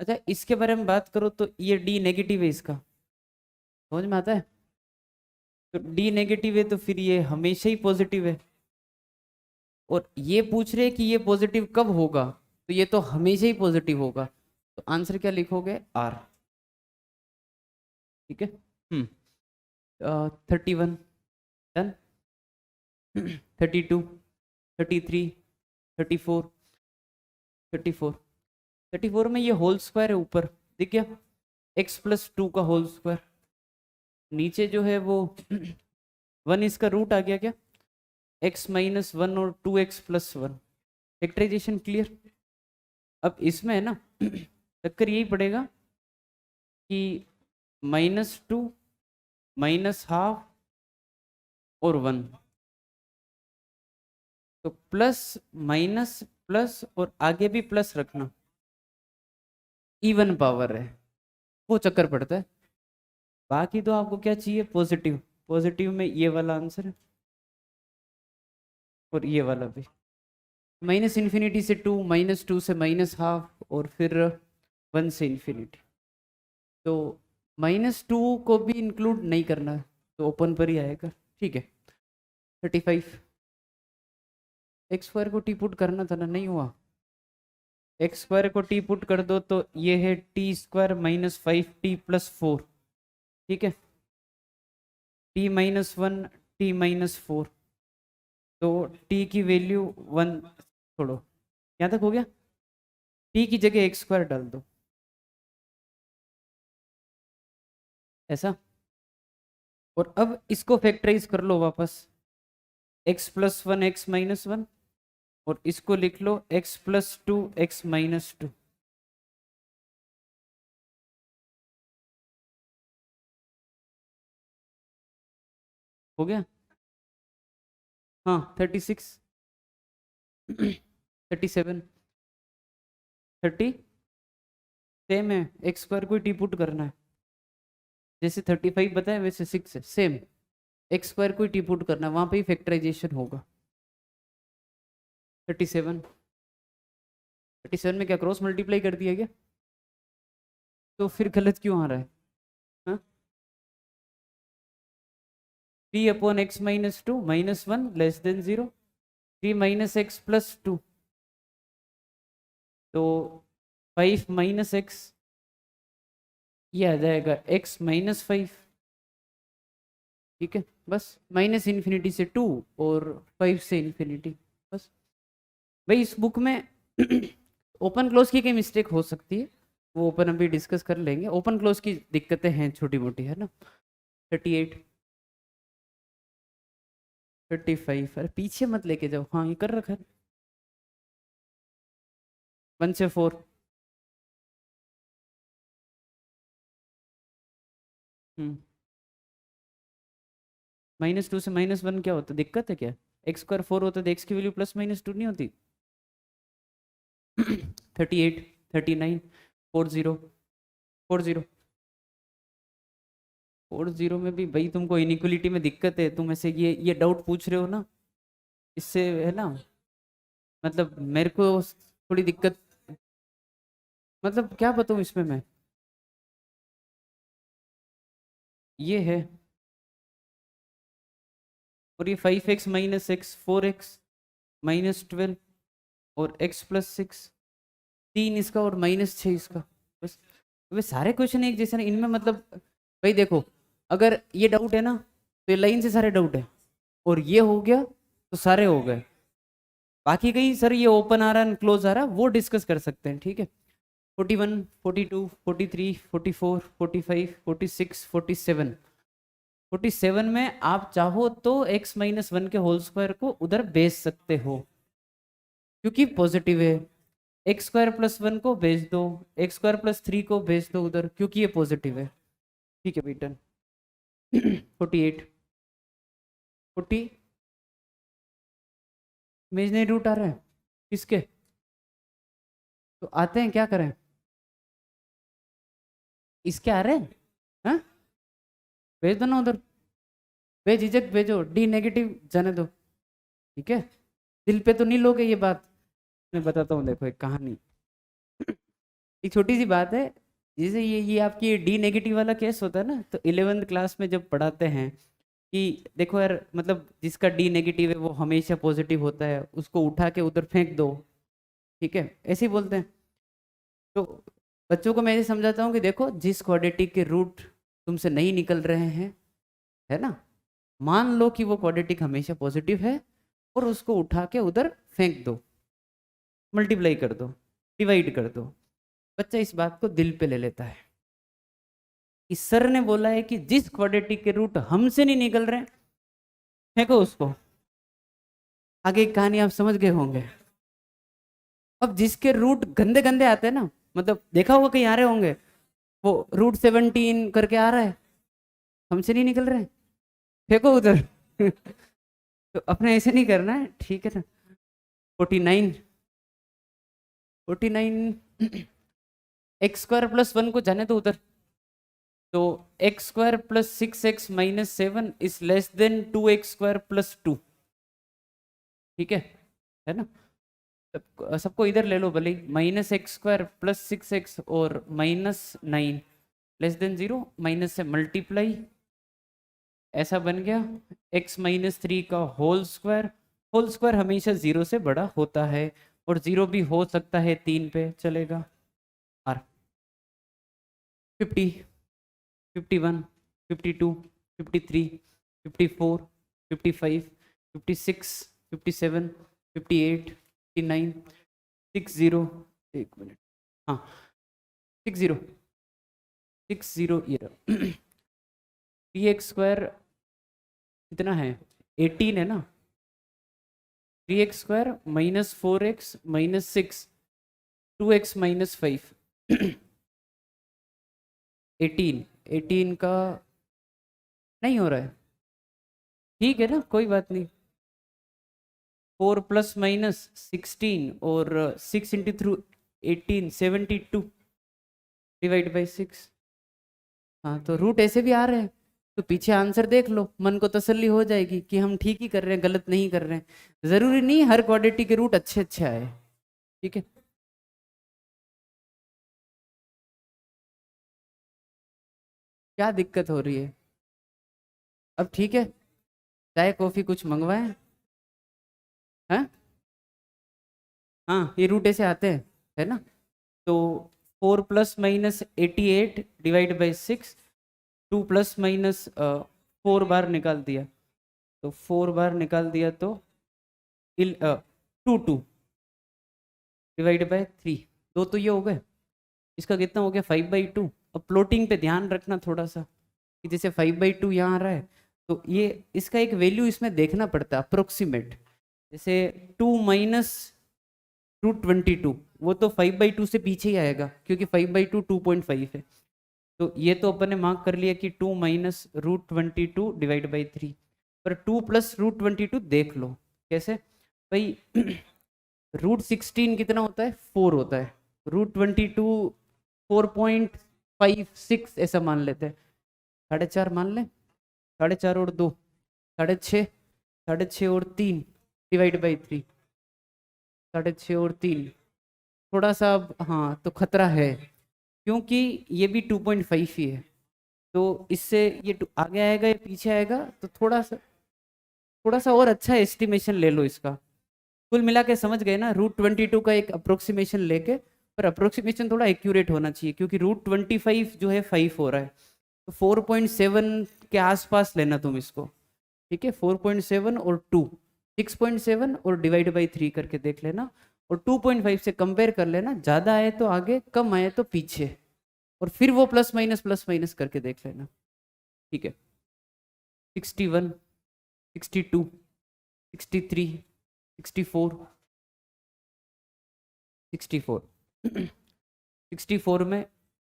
अच्छा, इसके बारे में बात करो तो ये डी नेगेटिव है, इसका समझ में आता है? तो डी नेगेटिव है तो फिर ये हमेशा ही पॉजिटिव है, और ये पूछ रहे हैं कि ये पॉजिटिव कब होगा, तो ये तो हमेशा ही पॉजिटिव होगा। तो आंसर क्या लिखोगे? आर। ठीक है। 31, डन। 32, 33, 34, 34, 34 में ये होल स्क्वायर है ऊपर, दिख गया? x+2 का होल स्क्वायर। नीचे जो है वो 1 इसका रूट आ गया क्या? x-1 और 2x+1। Factorization clear? अब इसमें है ना चक्कर यही पड़ेगा कि -2, -½ और 1, तो प्लस माइनस प्लस और आगे भी प्लस रखना, इवन पावर है, वो चक्कर पड़ता है। बाकी तो आपको क्या चाहिए? पॉजिटिव। पॉजिटिव में ये वाला आंसर है और ये वाला भी। -∞ से 2, -2 से -½ और फिर 1 से इन्फिनिटी। तो -2 को भी इंक्लूड नहीं करना है, तो ओपन पर ही आएगा। ठीक है। 35, एक्स स्क्वायर को टी पुट करना था ना, नहीं हुआ। एक्स स्क्वायर को टी पुट कर दो तो ये है t² -5t+4। ठीक है। t-1, t-4, तो t की वैल्यू 1 छोड़ो, यहाँ तक हो गया। t की जगह x² डाल दो, ऐसा। और अब इसको फैक्टराइज कर लो वापस, x+1 x-1, और इसको लिख लो x+2 x-2। हो गया? हाँ, 36, 37, 30, सेम है, x² को टी पुट करना है। जैसे 35 बताया वैसे 6 है, सेम। x² को टी पुट करना है, वहां पे ही फैक्टराइजेशन होगा। 37, 37 में क्या क्रॉस मल्टीप्लाई कर दिया क्या? तो फिर गलत क्यों आ रहा है? हाँ, 3/x-2 -1 <0, 3 - x+2, तो 5 - x, ये आ जाएगा x-5। ठीक है, बस -∞ से 2 और 5 से इन्फिनिटी, बस। भाई इस बुक में ओपन क्लोज की कई मिस्टेक हो सकती है, वो ओपन अभी डिस्कस कर लेंगे। ओपन क्लोज की दिक्कतें हैं छोटी मोटी, है ना। 38, 35, अरे पीछे मत लेके जाओ, हाँ ये कर रखा है। 1 से 4, -2 से -1 क्या होता है? दिक्कत है क्या? x² 4 होता है तो x की वैल्यू +-2 नहीं होती? 38, 39, 40, 40, 40 में भी भाई तुमको इनिक्वलिटी में दिक्कत है, तुम ऐसे ये डाउट पूछ रहे हो ना, इससे है ना, मतलब मेरे को थोड़ी दिक्कत, मतलब क्या बताऊँ इसमें मैं। ये है, और ये 5x - x, 4x -12 और x+6, 3 इसका और -6 इसका, बस। वे सारे क्वेश्चन एक जैसे ना इनमें, मतलब भाई देखो, अगर ये डाउट है ना तो ये लाइन से सारे डाउट है, और ये हो गया तो सारे हो गए। बाकी कहीं सर ये ओपन आ रहा है क्लोज आ रहा है, वो डिस्कस कर सकते हैं। ठीक है। 41, 42, 43, 44, 45, 46, 47, 47 में आप चाहो तो x-1 के होल स्क्वायर को उधर भेज सकते हो, क्योंकि पॉजिटिव है। x² + 1 को भेज दो, x²+3 को भेज दो उधर, क्योंकि ये पॉजिटिव है। ठीक है बेटन। 48, 40, इमेजिनरी रूट आ रहा है किसके? तो आते हैं, क्या करें? इसके आ रहे हैं, हाँ? भेज दो ना उधर, बेझिझक भेजो, डी नेगेटिव जाने दो। ठीक है, दिल पे तो नहीं लोगे ये बात। मैं बताता हूँ, देखो एक कहानी। एक छोटी सी बात है, जैसे ये आपकी डी नेगेटिव वाला केस होता है ना, तो 11th क्लास में जब पढ़ाते हैं कि देखो यार, मतलब जिसका डी नेगेटिव है वो हमेशा पॉजिटिव होता है, उसको उठा के उधर फेंक दो, ठीक है, ऐसे ही बोलते हैं। तो बच्चों को मैं ये समझाता हूँ कि देखो, जिस क्वाड्रेटिक के रूट तुमसे नहीं निकल रहे हैं, है ना, मान लो कि वो क्वाड्रेटिक हमेशा पॉजिटिव है, और उसको उठा के उधर फेंक दो, मल्टीप्लाई कर दो, डिवाइड कर दो। बच्चा इस बात को दिल पे ले लेता है कि सर ने बोला है कि जिस क्वाड्रेटिक के रूट हमसे नहीं निकल रहे, फेंको उसको। आगे की कहानी आप समझ गए होंगे। अब जिसके रूट गंदे गंदे आते हैं ना, मतलब देखा होगा कहीं आ रहे होंगे, वो रूट 17 करके आ रहा है, हमसे नहीं निकल रहे, फेंको उधर। तो अपने ऐसे नहीं करना है, ठीक है ना। 49, 49 एक्स स्क्वायर प्लस 1 को जाने दो उधर। तो x square plus 6x - 7 is less than 2x² + 2, ठीक है ना। सबको इधर ले लो भले, -x² + 6x और -9 लेस देन 0, माइनस से मल्टीप्लाई, ऐसा बन गया x - 3 का होल स्क्वायर हमेशा 0 से बड़ा होता है, और 0 भी हो सकता है 3 पे, चलेगा। आर 50, 51, 52, 53, 54, 55, 56, 57, 58, 59, 60, एक मिनट, हाँ 60, 60 ये 3x² कितना है, 18 है ना। 3x² -4x -6 2x -5 18 का नहीं हो रहा है, ठीक है ना, कोई बात नहीं। 4 ± 16 और 6 × थ्रू 18 72 डिवाइड बाई 6। हाँ, तो रूट ऐसे भी आ रहे हैं, तो पीछे आंसर देख लो, मन को तसल्ली हो जाएगी कि हम ठीक ही कर रहे हैं, गलत नहीं कर रहे हैं। जरूरी नहीं हर क्वाड्रेटिक के रूट अच्छे अच्छे आए, ठीक है। क्या दिक्कत हो रही है अब, ठीक है, चाय कॉफी कुछ मंगवाएं, हैं? हाँ, ये रूट ऐसे आते हैं, है ना। तो 4 ± 88 डिवाइड बाई 6, 2 ± 4 बार निकाल दिया, तो 4 बार निकाल दिया तो 2 डिवाइड बाई 3, दो तो ये हो गए। इसका कितना हो गया, 5/2। अब प्लॉटिंग पे ध्यान रखना थोड़ा सा, कि जैसे 5/2 यहाँ आ रहा है, तो ये इसका एक वैल्यू इसमें देखना पड़ता है अप्रोक्सीमेट। जैसे 2 - √22, वो तो 5/2 से पीछे ही आएगा, क्योंकि 5/2 2.5 है। तो ये तो अपन ने मार्क कर लिया कि 2 - √22 डिवाइड बाई 3, पर 2 + √22 देख लो कैसे भाई। √16 कितना होता है, 4 होता है। √22 4.56 ऐसा मान लेते हैं, 4.5 मान लें, 4.5 और 2 6.5, 6.5 और 3 डिवाइड बाई 3, 6.5 और 3 थोड़ा सा हाँ तो खतरा है, क्योंकि ये भी 2.5 ही है। तो इससे ये आगे आएगा या पीछे आएगा, तो थोड़ा सा और अच्छा एस्टिमेशन ले लो इसका। कुल मिला के समझ गए ना, √22 का एक अप्रोक्सीमेशन लेके, पर अप्रोक्सीमेशन थोड़ा एक्यूरेट होना चाहिए, क्योंकि √25 जो है 5 हो रहा है, तो 4.7 के आसपास लेना तुम इसको, ठीक है। 4.7 और 2, 6.7 और डिवाइड बाई 3 करके देख लेना, और 2.5 से कंपेयर कर लेना, ज़्यादा आए तो आगे, कम आए तो पीछे, और फिर वो प्लस माइनस करके देख लेना, ठीक है। 61, 62, 63, 64, 64 64 में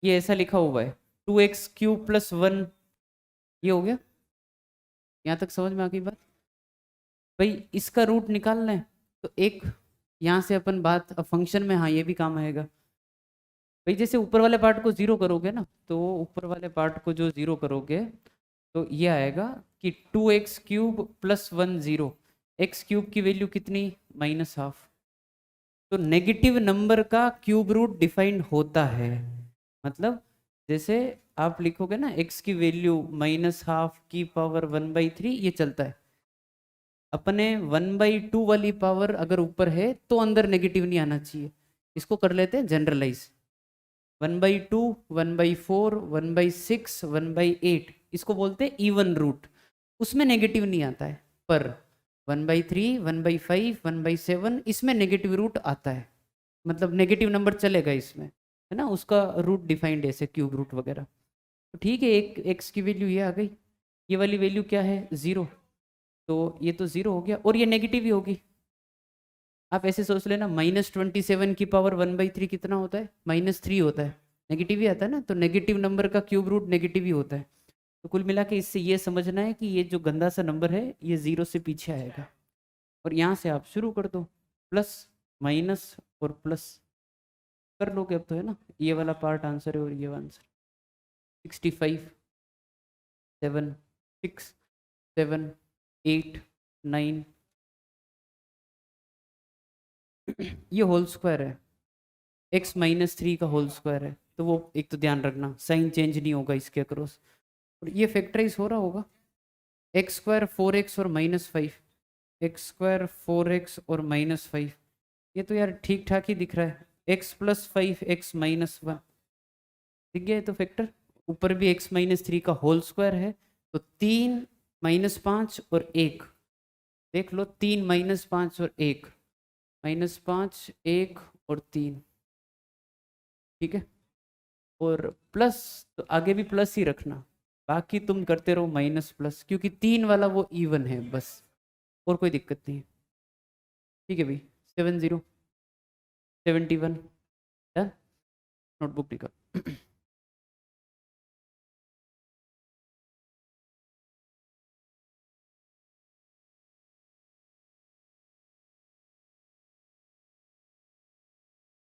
ये ऐसा लिखा हुआ है 2x³ + 1, ये हो गया। यहाँ तक समझ में आ गई बात भाई। इसका रूट निकालना है, तो एक यहाँ से अपन बात अब फंक्शन में, हाँ ये भी काम आएगा भाई। जैसे ऊपर वाले पार्ट को जीरो करोगे ना, तो ऊपर वाले पार्ट को जो जीरो करोगे, तो ये आएगा कि 2x³ + 1 0, x³ की वैल्यू कितनी, -½ तो नेगेटिव नंबर का क्यूब रूट डिफाइंड होता है, मतलब जैसे आप लिखोगे ना x की वैल्यू -12 की पावर 1/3, ये चलता है। अपने 1/2 वाली पावर अगर ऊपर है तो अंदर नेगेटिव नहीं आना चाहिए। इसको कर लेते हैं जनरलाइज। 1/2, 1/4, 1/6, 1/8, इसको बोलते हैं इवन रूट, उसमें नेगेटिव नहीं आता है। पर 1/3, 1/5, 1/7 इसमें नेगेटिव रूट आता है, मतलब नेगेटिव नंबर चलेगा इसमें, है ना, उसका रूट डिफाइंड ऐसे क्यूब रूट वगैरह। तो ठीक है, एक एक्स की वैल्यू ये आ गई, ये वाली वैल्यू क्या है 0, तो ये तो 0 हो गया और ये नेगेटिव ही होगी। आप ऐसे सोच लेना, -27 की पावर 1/3 कितना होता है, -3 होता है, नेगेटिव ही आता है ना, तो नेगेटिव नंबर का क्यूब रूट नेगेटिव ही होता है। तो कुल मिला के इससे ये समझना है कि ये जो गंदा सा नंबर है ये 0 से पीछे आएगा। और यहाँ से आप शुरू कर दो, प्लस माइनस और प्लस कर लोगे अब तो, है ना, ये वाला पार्ट आंसर है और ये आंसर। 65, 7, 6, 7, 8, 9 ये होल स्क्वायर है, x-3 का होल स्क्वायर है, तो वो एक तो ध्यान रखना साइन चेंज नहीं होगा इसके अक्रॉस। और ये फैक्टराइज हो रहा होगा, x² 4x और -5, x² 4x और -5, ये तो यार ठीक ठाक ही दिख रहा है। x+5 x-1 दिख गया है तो फैक्टर, ऊपर भी x-3 का होल स्क्वायर है, तो 3, -5 और 1, देख लो 3, -5 और 1, -5, 1 और 3, ठीक है। और प्लस, तो आगे भी प्लस ही रखना, बाकी तुम करते रहो माइनस प्लस, क्योंकि 3 वाला वो इवन है बस, और कोई दिक्कत नहीं है। ठीक है भाई, 70, 71 डन। नोटबुक निकाल।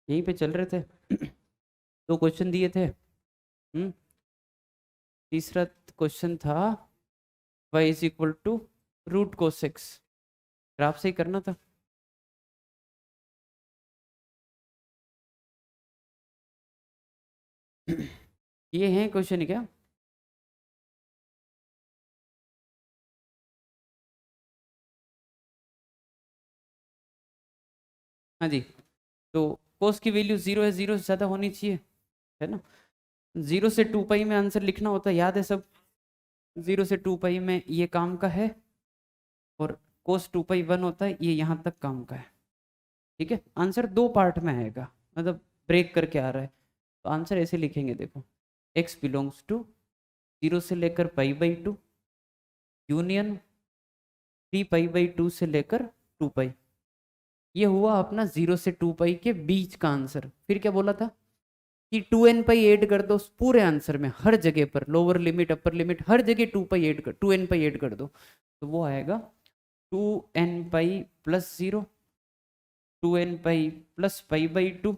यहीं पे चल रहे थे। दो क्वेश्चन दिए थे। तीसरा क्वेश्चन था y = √cos x, ग्राफ से ही करना था। ये है क्वेश्चन क्या? हाँ जी, तो कोस की वैल्यू 0 है, 0 से ज़्यादा होनी चाहिए, है ना। 0 से 2π में आंसर लिखना होता है, याद है सब। 0 से 2π में ये काम का है, और कोस 2π 1 होता है, ये यहाँ तक काम का है। ठीक है, आंसर दो पार्ट में आएगा, मतलब ब्रेक करके आ रहा है। तो आंसर ऐसे लिखेंगे, देखो, x बिलोंग्स टू 0 से लेकर π/2 यूनियन 3π/2 से लेकर 2π। ये हुआ अपना 0 से 2π के बीच का आंसर। फिर क्या बोला था कि 2nπ ऐड कर दो पूरे आंसर में, हर जगह पर लोअर लिमिट अपर लिमिट हर जगह 2π ऐड कर, 2nπ ऐड कर दो, तो वो आएगा 2nπ + 0, 2nπ + π/2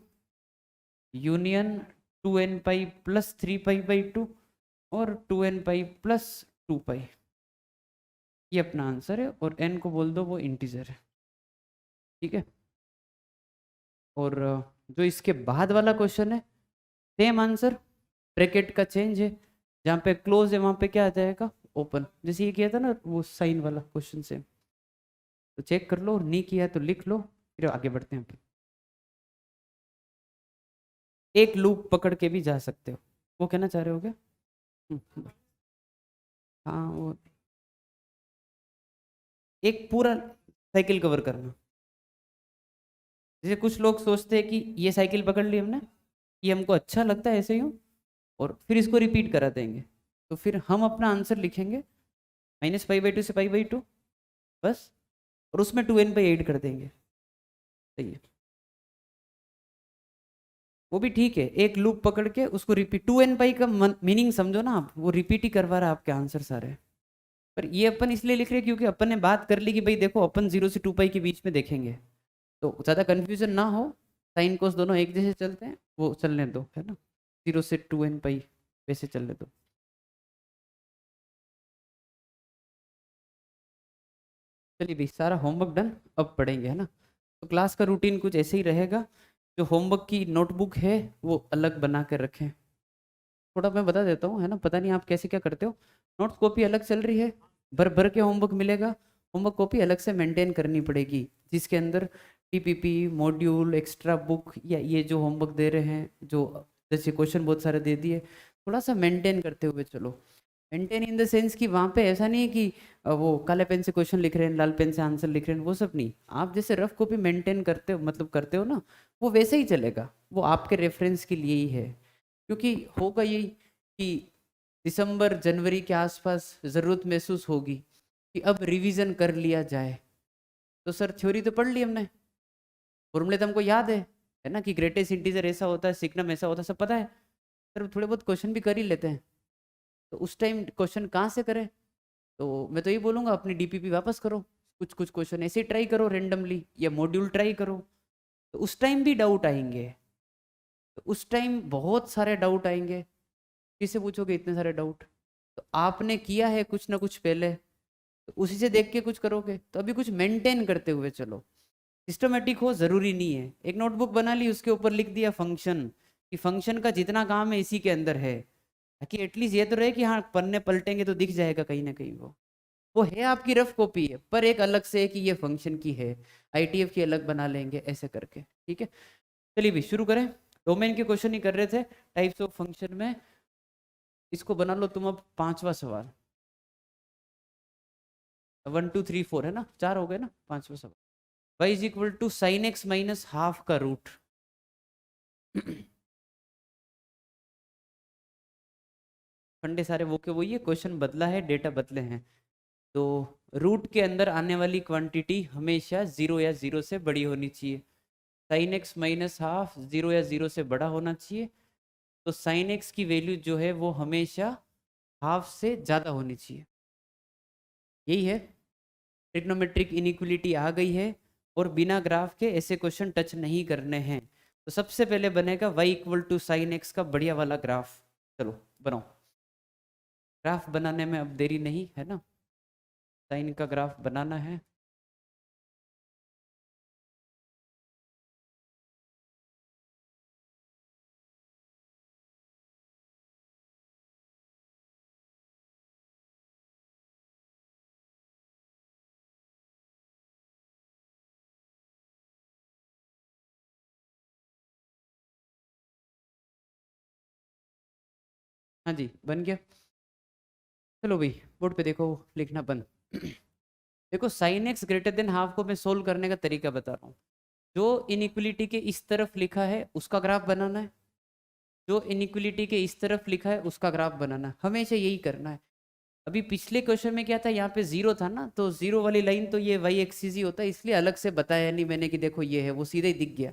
यूनियन 2nπ + 3π/2 और 2nπ + 2π। ये अपना आंसर है, और n को बोल दो वो इंटीजर है। ठीक है, और जो इसके बाद वाला क्वेश्चन है, सेम आंसर, ब्रैकेट का चेंज है, जहाँ पे क्लोज है वहाँ पे क्या आ जाएगा, ओपन, जैसे ये किया था ना वो साइन वाला क्वेश्चन से। तो चेक कर लो, और नहीं किया तो लिख लो, फिर आगे बढ़ते हैं। एक लूप पकड़ के भी जा सकते हो, वो कहना चाह रहे हो क्या? हाँ, वो एक पूरा साइकिल कवर करना। जैसे कुछ लोग सोचते हैं कि ये साइकिल पकड़ ली हमने, ये हमको अच्छा लगता है ऐसे ही, और फिर इसको रिपीट करा देंगे, तो फिर हम अपना आंसर लिखेंगे -π/2 से π/2 बस, और उसमें 2nπ ऐड कर देंगे। सही है, वो भी ठीक है, एक लूप पकड़ के उसको रिपीट, 2nπ का मीनिंग समझो ना आप, वो रिपीट ही करवा रहा है आपके आंसर सारे। पर ये अपन इसलिए लिख रहे हैं क्योंकि अपन ने बात कर ली कि भाई देखो अपन 0 से 2π के बीच में देखेंगे, तो ज़्यादा कन्फ्यूजन ना हो, साइन कोस दोनों एक जैसे चलते हैं, वो चलने दो, है ना, 0 से 2nπ वैसे चलने दो। चलिए भाई, सारा होमवर्क डन, अब पढ़ेंगे, है ना। तो क्लास का रूटीन कुछ ऐसे ही रहेगा, जो होमवर्क की नोटबुक है वो अलग बना कर रखें। थोड़ा मैं बता देता हूँ, है ना, पता नहीं आप कैसे क्या करते हो। नोट्स कॉपी अलग चल रही है, भर भर के होमवर्क मिलेगा, होमवर्क कॉपी अलग से मेंटेन करनी पड़ेगी, जिसके अंदर टीपीपी मॉड्यूल एक्स्ट्रा बुक या ये जो होमवर्क दे रहे हैं, जो जैसे क्वेश्चन बहुत सारे दे दिए, थोड़ा सा मेंटेन करते हुए चलो। मेंटेन इन द सेंस कि वहाँ पे ऐसा नहीं है कि वो काले पेन से क्वेश्चन लिख रहे हैं, लाल पेन से आंसर लिख रहे हैं, वो सब नहीं। आप जैसे रफ कॉपी मेंटेन करते हो, मतलब करते हो ना, वो वैसे ही चलेगा, वो आपके रेफरेंस के लिए ही है। क्योंकि होगा यही कि दिसंबर जनवरी के आसपास ज़रूरत महसूस होगी कि अब रिवीजन कर लिया जाए। तो सर थ्योरी तो पढ़ ली हमने, फॉर्मूले तो हमको याद है ना, कि ग्रेटेस्ट इंटीजर ऐसा होता है, सिग्नम ऐसा होता है, सब पता है। सर थोड़े बहुत क्वेश्चन भी कर ही लेते हैं, तो उस टाइम क्वेश्चन कहाँ से करें? तो मैं तो ये बोलूँगा अपनी डीपीपी वापस करो, कुछ कुछ क्वेश्चन ऐसे ही ट्राई करो रेंडमली, या मॉड्यूल ट्राई करो। तो उस टाइम भी डाउट आएंगे, तो उस टाइम बहुत सारे डाउट आएंगे। किससे पूछोगे इतने सारे डाउट? तो आपने किया है कुछ ना कुछ पहले, तो उसी से देख के कुछ करोगे। तो अभी कुछ मेंटेन करते हुए चलो, सिस्टमेटिक हो जरूरी नहीं है। एक नोटबुक बना ली, उसके ऊपर लिख दिया फंक्शन, कि फंक्शन का जितना काम है इसी के अंदर है, ताकि एटलीस्ट ये तो रहे कि हाँ पन्ने पलटेंगे तो दिख जाएगा कहीं ना कहीं। वो है आपकी रफ कॉपी है, पर एक अलग से है कि ये फंक्शन की है, आईटीएफ की अलग बना लेंगे ऐसे करके। ठीक है, चलिए भी शुरू करें। डोमेन के क्वेश्चन ही कर रहे थे, टाइप्स ऑफ फंक्शन में। इसको बना लो तुम अब 5वां सवाल। 1 2 3 4 है ना, 4 हो गए ना, 5वां सवाल। y is equal to sine x minus half का रूट। फंडे सारे वो के वही है, क्वेश्चन बदला है, डेटा बदले हैं। तो रूट के अंदर आने वाली क्वांटिटी हमेशा जीरो या जीरो से बड़ी होनी चाहिए। Sign x minus half zero या जीरो से बड़ा होना चाहिए। तो साइन एक्स की वैल्यू जो है वो हमेशा हाफ से ज़्यादा होनी चाहिए। यही है, ट्रिग्नोमेट्रिक इनइक्वलिटी आ गई है, और बिना ग्राफ के ऐसे क्वेश्चन टच नहीं करने हैं। तो सबसे पहले बनेगा y equal to sine x का बढ़िया वाला ग्राफ। चलो बनाओ, ग्राफ बनाने में अब देरी नहीं है ना, साइन का ग्राफ बनाना है। हाँ जी बन गया। चलो भाई बोर्ड पे देखो, लिखना बंद। देखो sine x greater than half को मैं सोल्व करने का तरीका बता रहा हूँ। जो इनइक्वलिटी के इस तरफ लिखा है उसका ग्राफ बनाना है, जो इनइक्वलिटी के इस तरफ लिखा है उसका ग्राफ बनाना है, हमेशा यही करना है। अभी पिछले क्वेश्चन में क्या था, यहाँ पे जीरो था ना, तो जीरो वाली लाइन तो ये वाई एक्सिस ही होता है, इसलिए अलग से बताया नहीं मैंने कि देखो ये है, वो सीधे ही दिख गया।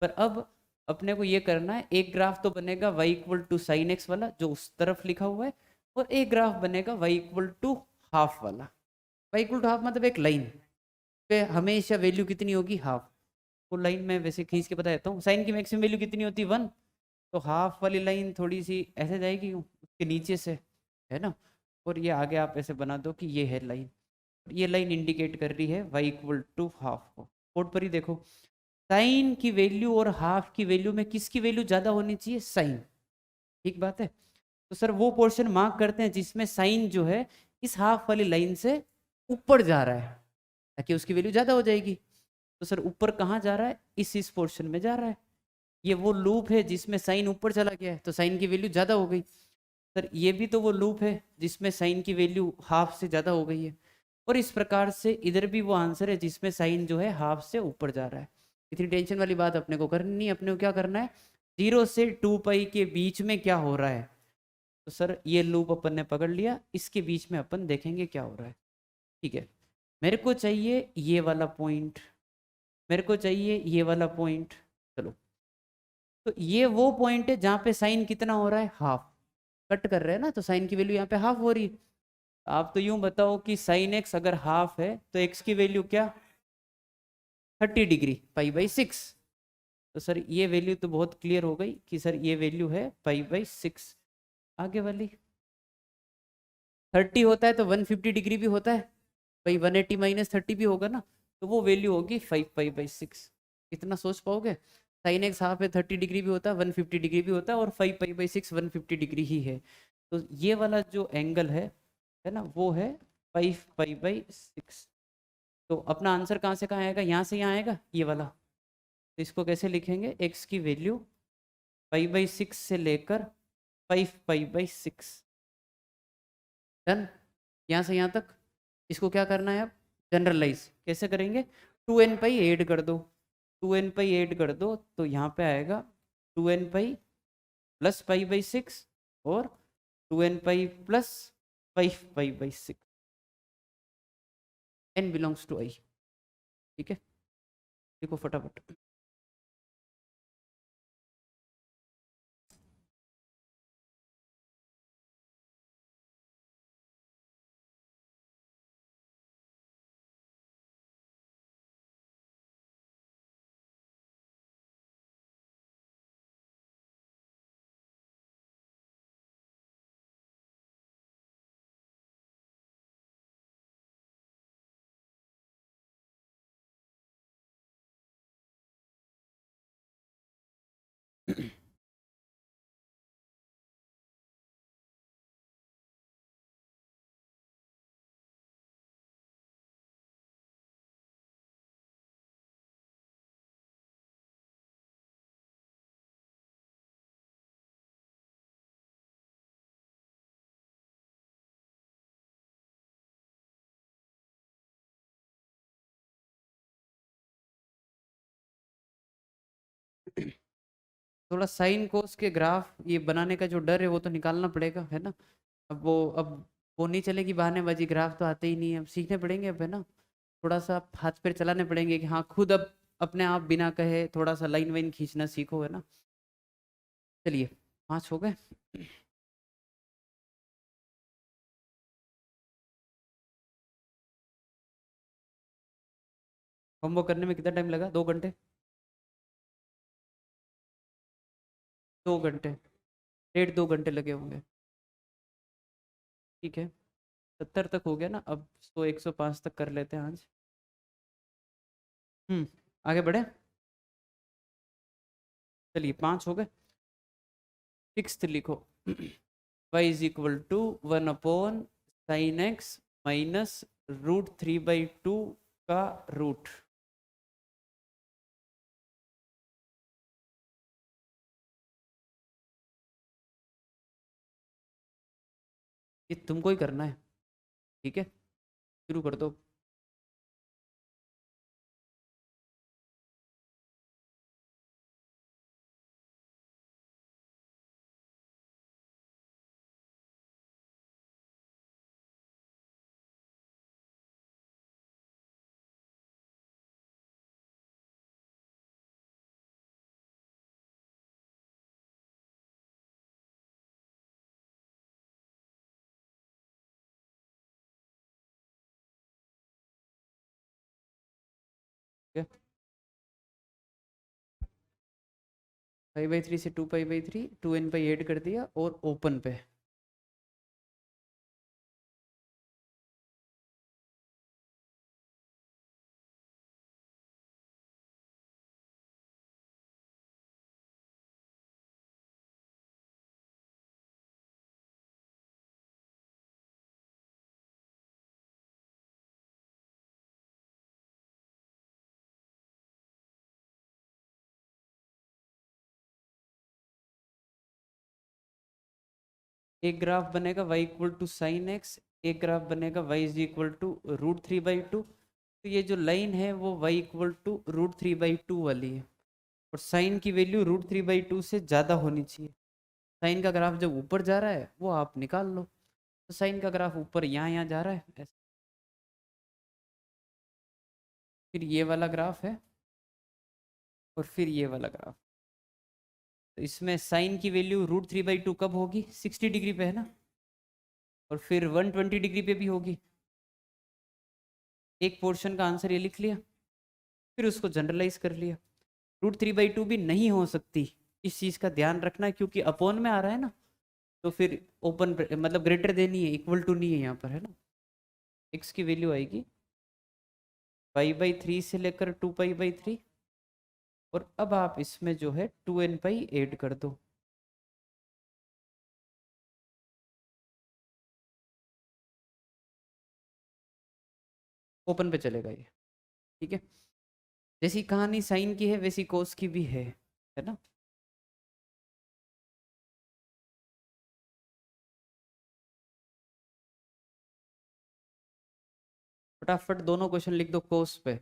पर अब अपने को ये करना है, एक ग्राफ तो बनेगा y equal to sine x वाला जो उस तरफ लिखा हुआ है, और एक ग्राफ बनेगा y इक्वल टू हाफ वाला। y इक्वल टू हाफ मतलब एक लाइन पे हमेशा वैल्यू कितनी होगी, हाफ। वो लाइन में वैसे खींच के बता देता हूँ, साइन की मैक्सिमम वैल्यू कितनी होती है, 1। तो हाफ वाली लाइन थोड़ी सी ऐसे जाएगी उसके नीचे से, है ना, और ये आगे आप ऐसे बना दो कि ये है लाइन, ये लाइन इंडिकेट कर रही है y इक्वल टू हाफ को। बोर्ड पर ही देखो, साइन की वैल्यू और हाफ की वैल्यू में किसकी वैल्यू ज्यादा होनी चाहिए, साइन। ठीक बात है। तो सर वो पोर्शन मार्क करते हैं जिसमें साइन जो है इस हाफ वाली लाइन से ऊपर जा रहा है, ताकि उसकी वैल्यू ज्यादा हो जाएगी। तो सर ऊपर कहाँ जा रहा है, इस पोर्शन में जा रहा है। ये वो लूप है जिसमें साइन ऊपर चला गया है, तो साइन की वैल्यू ज्यादा हो गई। सर ये भी तो वो लूप है जिसमें साइन की वैल्यू हाफ से ज्यादा हो गई है, और इस प्रकार से इधर भी वो आंसर है जिसमें साइन जो है हाफ से ऊपर जा रहा है। इतनी टेंशन वाली बात अपने को करनी नहीं, अपने को क्या करना है, 0 से 2 पाई के बीच में क्या हो रहा है। तो सर ये लूप अपन ने पकड़ लिया, इसके बीच में अपन देखेंगे क्या हो रहा है। ठीक है, मेरे को चाहिए ये वाला पॉइंट, मेरे को चाहिए ये वाला पॉइंट। चलो, तो ये वो पॉइंट है जहां पे साइन कितना हो रहा है, हाफ। कट कर रहे हैं ना, तो साइन की वैल्यू यहाँ पे हाफ हो रही है। आप तो यूं बताओ कि साइन एक्स अगर हाफ है तो एक्स की वैल्यू क्या, 30 डिग्री, पाई/6। तो सर ये वैल्यू तो बहुत क्लियर हो गई कि सर ये वैल्यू है पाई/6। आगे वाली 30 होता है तो 150 डिग्री भी होता है भाई, 180 - 30 भी होगा ना। तो वो वैल्यू होगी 5π/6। इतना सोच पाओगे? साइन एक्स हाफ है 30 डिग्री भी होता है, 150 डिग्री भी होता है, और 5π/6 150 डिग्री ही है। तो ये वाला जो एंगल है ना, वो है 5π/6। तो अपना आंसर कहाँ से कहाँ आएगा? यहाँ से यहाँ आएगा ये वाला। तो इसको कैसे लिखेंगे? एक्स की वैल्यू π/6 से लेकर 5π/6। डन। यहाँ से यहाँ तक। इसको क्या करना है अब? जनरलाइज कैसे करेंगे? 2n π ऐड कर दो, 2n π ऐड कर दो, तो यहाँ पे आएगा 2n π प्लस π/6 और 2n π plus 5π/6। n belongs to i। ठीक है, देखो फटाफट। थोड़ा साइन कोस के ग्राफ ये बनाने का जो डर है वो तो निकालना पड़ेगा, है ना। अब वो नहीं चलेगी बहानेबाजी, ग्राफ तो आते ही नहीं है, अब सीखने पड़ेंगे अब, है ना। थोड़ा सा हाथ पैर चलाने पड़ेंगे कि हाँ खुद अब अपने आप बिना कहे थोड़ा सा लाइन वाइन खींचना सीखो, है ना। चलिए 5 हो गए। होमवर्क करने में कितना टाइम लगा? 2 घंटे? 2 घंटे, 1.5-2 घंटे लगे होंगे। ठीक है, 70 तक हो गया ना, अब 100 105 तक कर लेते हैं आज। आगे बढ़े। चलिए 5 हो गए। 6th लिखो। y=1/sin x माइनस √3/2 का रूट। ये तुमको ही करना है, ठीक है, शुरू कर दो। ठीक है, 5/3 से 2π/3, 2n π ऐड कर दिया और ओपन पे। एक ग्राफ बनेगा y=sin x, एक ग्राफ बनेगा y=√3/2। तो ये जो लाइन है वो y=√3/2 वाली है, और साइन की वैल्यू √3/2 से ज़्यादा होनी चाहिए। साइन का ग्राफ जब ऊपर जा रहा है वो आप निकाल लो। तो साइन का ग्राफ ऊपर यहाँ यहाँ जा रहा है ऐसे। फिर ये वाला ग्राफ है, और फिर ये वाला ग्राफ। तो इसमें साइन की वैल्यू √3/2 कब होगी? 60 डिग्री पे, है ना। और फिर 120 डिग्री पे भी होगी। एक पोर्शन का आंसर ये लिख लिया, फिर उसको जनरलाइज कर लिया। √3/2 भी नहीं हो सकती, इस चीज़ का ध्यान रखना, क्योंकि अपॉन में आ रहा है ना, तो फिर ओपन मतलब ग्रेटर देन ही है, इक्वल टू नहीं है यहाँ पर, है ना। एक्स की वैल्यू आएगी पाई/3 से लेकर 2π/3, और अब आप इसमें जो है 2n π ऐड कर दो। ओपन पे चलेगा ये, ठीक है। जैसी कहानी साइन की है वैसी कोस की भी है ना। फटाफट दोनों क्वेश्चन लिख दो कोस पे,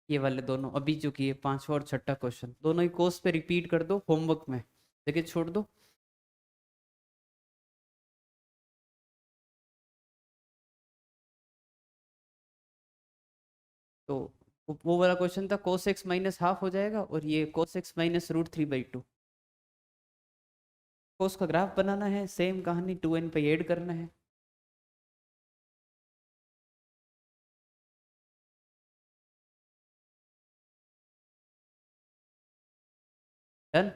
ये वाले दोनों अभी जो किए, पांचवा और छठा क्वेश्चन दोनों ही कोस पे रिपीट कर दो होमवर्क में, देखिए छोड़ दो। तो वो वाला क्वेश्चन था कोस एक्स माइनस हाफ हो जाएगा, और ये कोस एक्स माइनस √3/2। कोस का ग्राफ बनाना है, सेम कहानी 2n पे ऐड करना है। डन,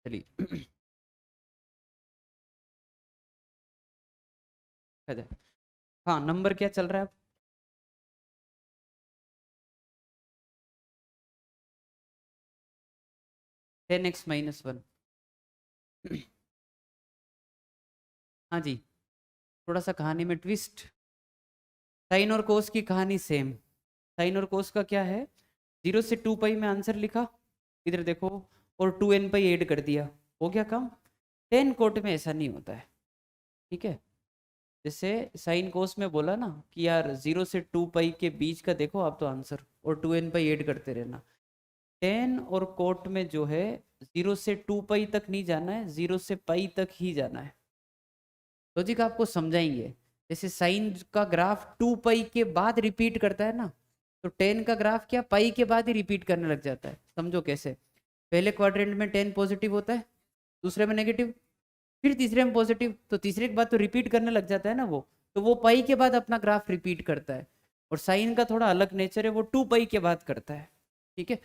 चलिए। हाँ, नंबर क्या चल रहा है? 10x-1। हाँ जी, थोड़ा सा कहानी में ट्विस्ट। साइन और कोस की कहानी सेम। साइन और कोस का क्या है, 0 से 2π में आंसर लिखा, इधर देखो, और 2n π ऐड कर दिया, हो गया काम। 10 कोट में ऐसा नहीं होता है, ठीक है। जैसे साइन कोस में बोला ना कि यार 0 से 2π के बीच का देखो आप तो आंसर, और 2n π ऐड करते रहना। 10 और कोट में जो है 0 से 2π तक नहीं जाना है, 0 से पाई तक ही जाना है। लॉजिक आपको समझाएंगे। जैसे साइन का ग्राफ 2π के बाद रिपीट करता है ना, तो 10 का ग्राफ क्या पाई के बाद ही रिपीट करने लग जाता है। समझो कैसे, पहले क्वाड्रेंट में 10 पॉजिटिव होता है, दूसरे में नेगेटिव, फिर तीसरे में पॉजिटिव, तो तीसरे के बाद तो रिपीट करने लग जाता है ना वो, तो वो पाई के बाद अपना ग्राफ रिपीट करता है। और साइन का थोड़ा अलग नेचर है, वो 2π के बाद करता है, ठीक है।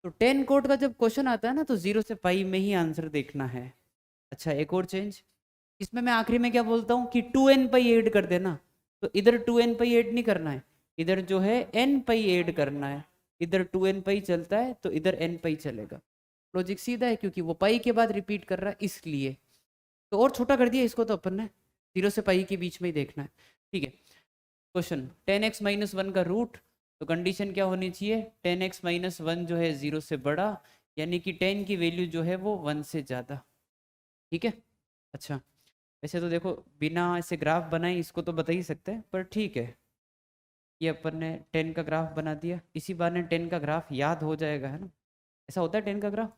तो 10 कोड का जब क्वेश्चन आता है ना, तो 0 से पाई में ही आंसर देखना है। अच्छा, एक और चेंज, इसमें मैं आखिरी में क्या बोलता हूँ कि 2n π ऐड कर देना, तो इधर 2n π ऐड नहीं करना है, इधर जो है n π ऐड करना है। इधर 2n π चलता है तो इधर n π चलेगा। लॉजिक सीधा है, क्योंकि वो पाई के बाद रिपीट कर रहा है इसलिए। तो और छोटा कर दिया इसको, तो अपन ने 0 से पाई के बीच में ही देखना है, ठीक है। क्वेश्चन 10x-1 का रूट, तो कंडीशन क्या होनी चाहिए, 10x-1 जो है 0 से बड़ा, यानी कि 10 की वैल्यू जो है वो 1 से ज़्यादा, ठीक है। अच्छा, वैसे तो देखो बिना ऐसे ग्राफ बनाए इसको तो बता ही सकते हैं, पर ठीक है, ये अपन ने 10 का ग्राफ बना दिया, इसी बार ने 10 का ग्राफ याद हो जाएगा, है ना। ऐसा होता है 10 का ग्राफ,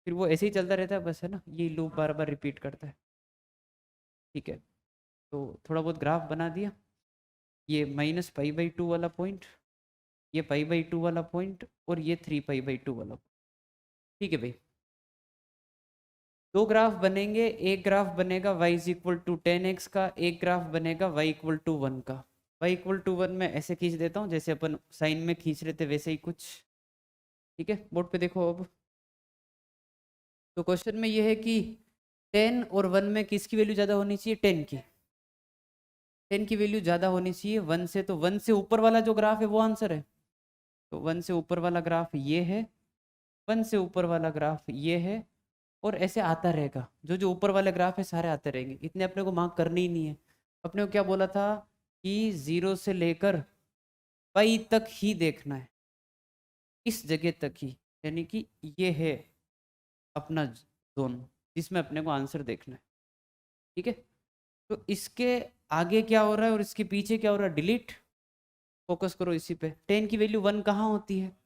फिर वो ऐसे ही चलता रहता है बस, है ना, ये लूप बार बार रिपीट करता है, ठीक है। तो थोड़ा बहुत ग्राफ बना दिया, ये -π/2 वाला पॉइंट, ये π/2 वाला पॉइंट, और ये 3π/2 वाला, ठीक है भाई। दो ग्राफ बनेंगे, एक ग्राफ बनेगा y = 10x का, एक ग्राफ बनेगा y = 1 का। y = 1 में ऐसे खींच देता हूँ जैसे अपन साइन में खींच रहे थे वैसे ही कुछ, ठीक है। बोर्ड पे देखो अब, तो क्वेश्चन में ये है कि 10 और 1 में किसकी वैल्यू ज़्यादा होनी चाहिए, 10 की। 10 की वैल्यू ज़्यादा होनी चाहिए 1 से, तो 1 से ऊपर वाला जो ग्राफ है वो आंसर है। तो 1 से ऊपर वाला ग्राफ ये है, 1 से ऊपर वाला ग्राफ ये है, और ऐसे आता रहेगा, जो जो ऊपर वाले ग्राफ है सारे आते रहेंगे, इतने अपने को मार्क करने ही नहीं है। अपने को क्या बोला था कि 0 से लेकर पाई तक ही देखना है, इस जगह तक ही, यानी कि ये है अपना जोन जिसमें अपने को आंसर देखना है, ठीक है। तो इसके आगे क्या हो रहा है और इसके पीछे क्या हो रहा है, डिलीट, फोकस करो इसी पे। 10 की वैल्यू 1 कहाँ होती है,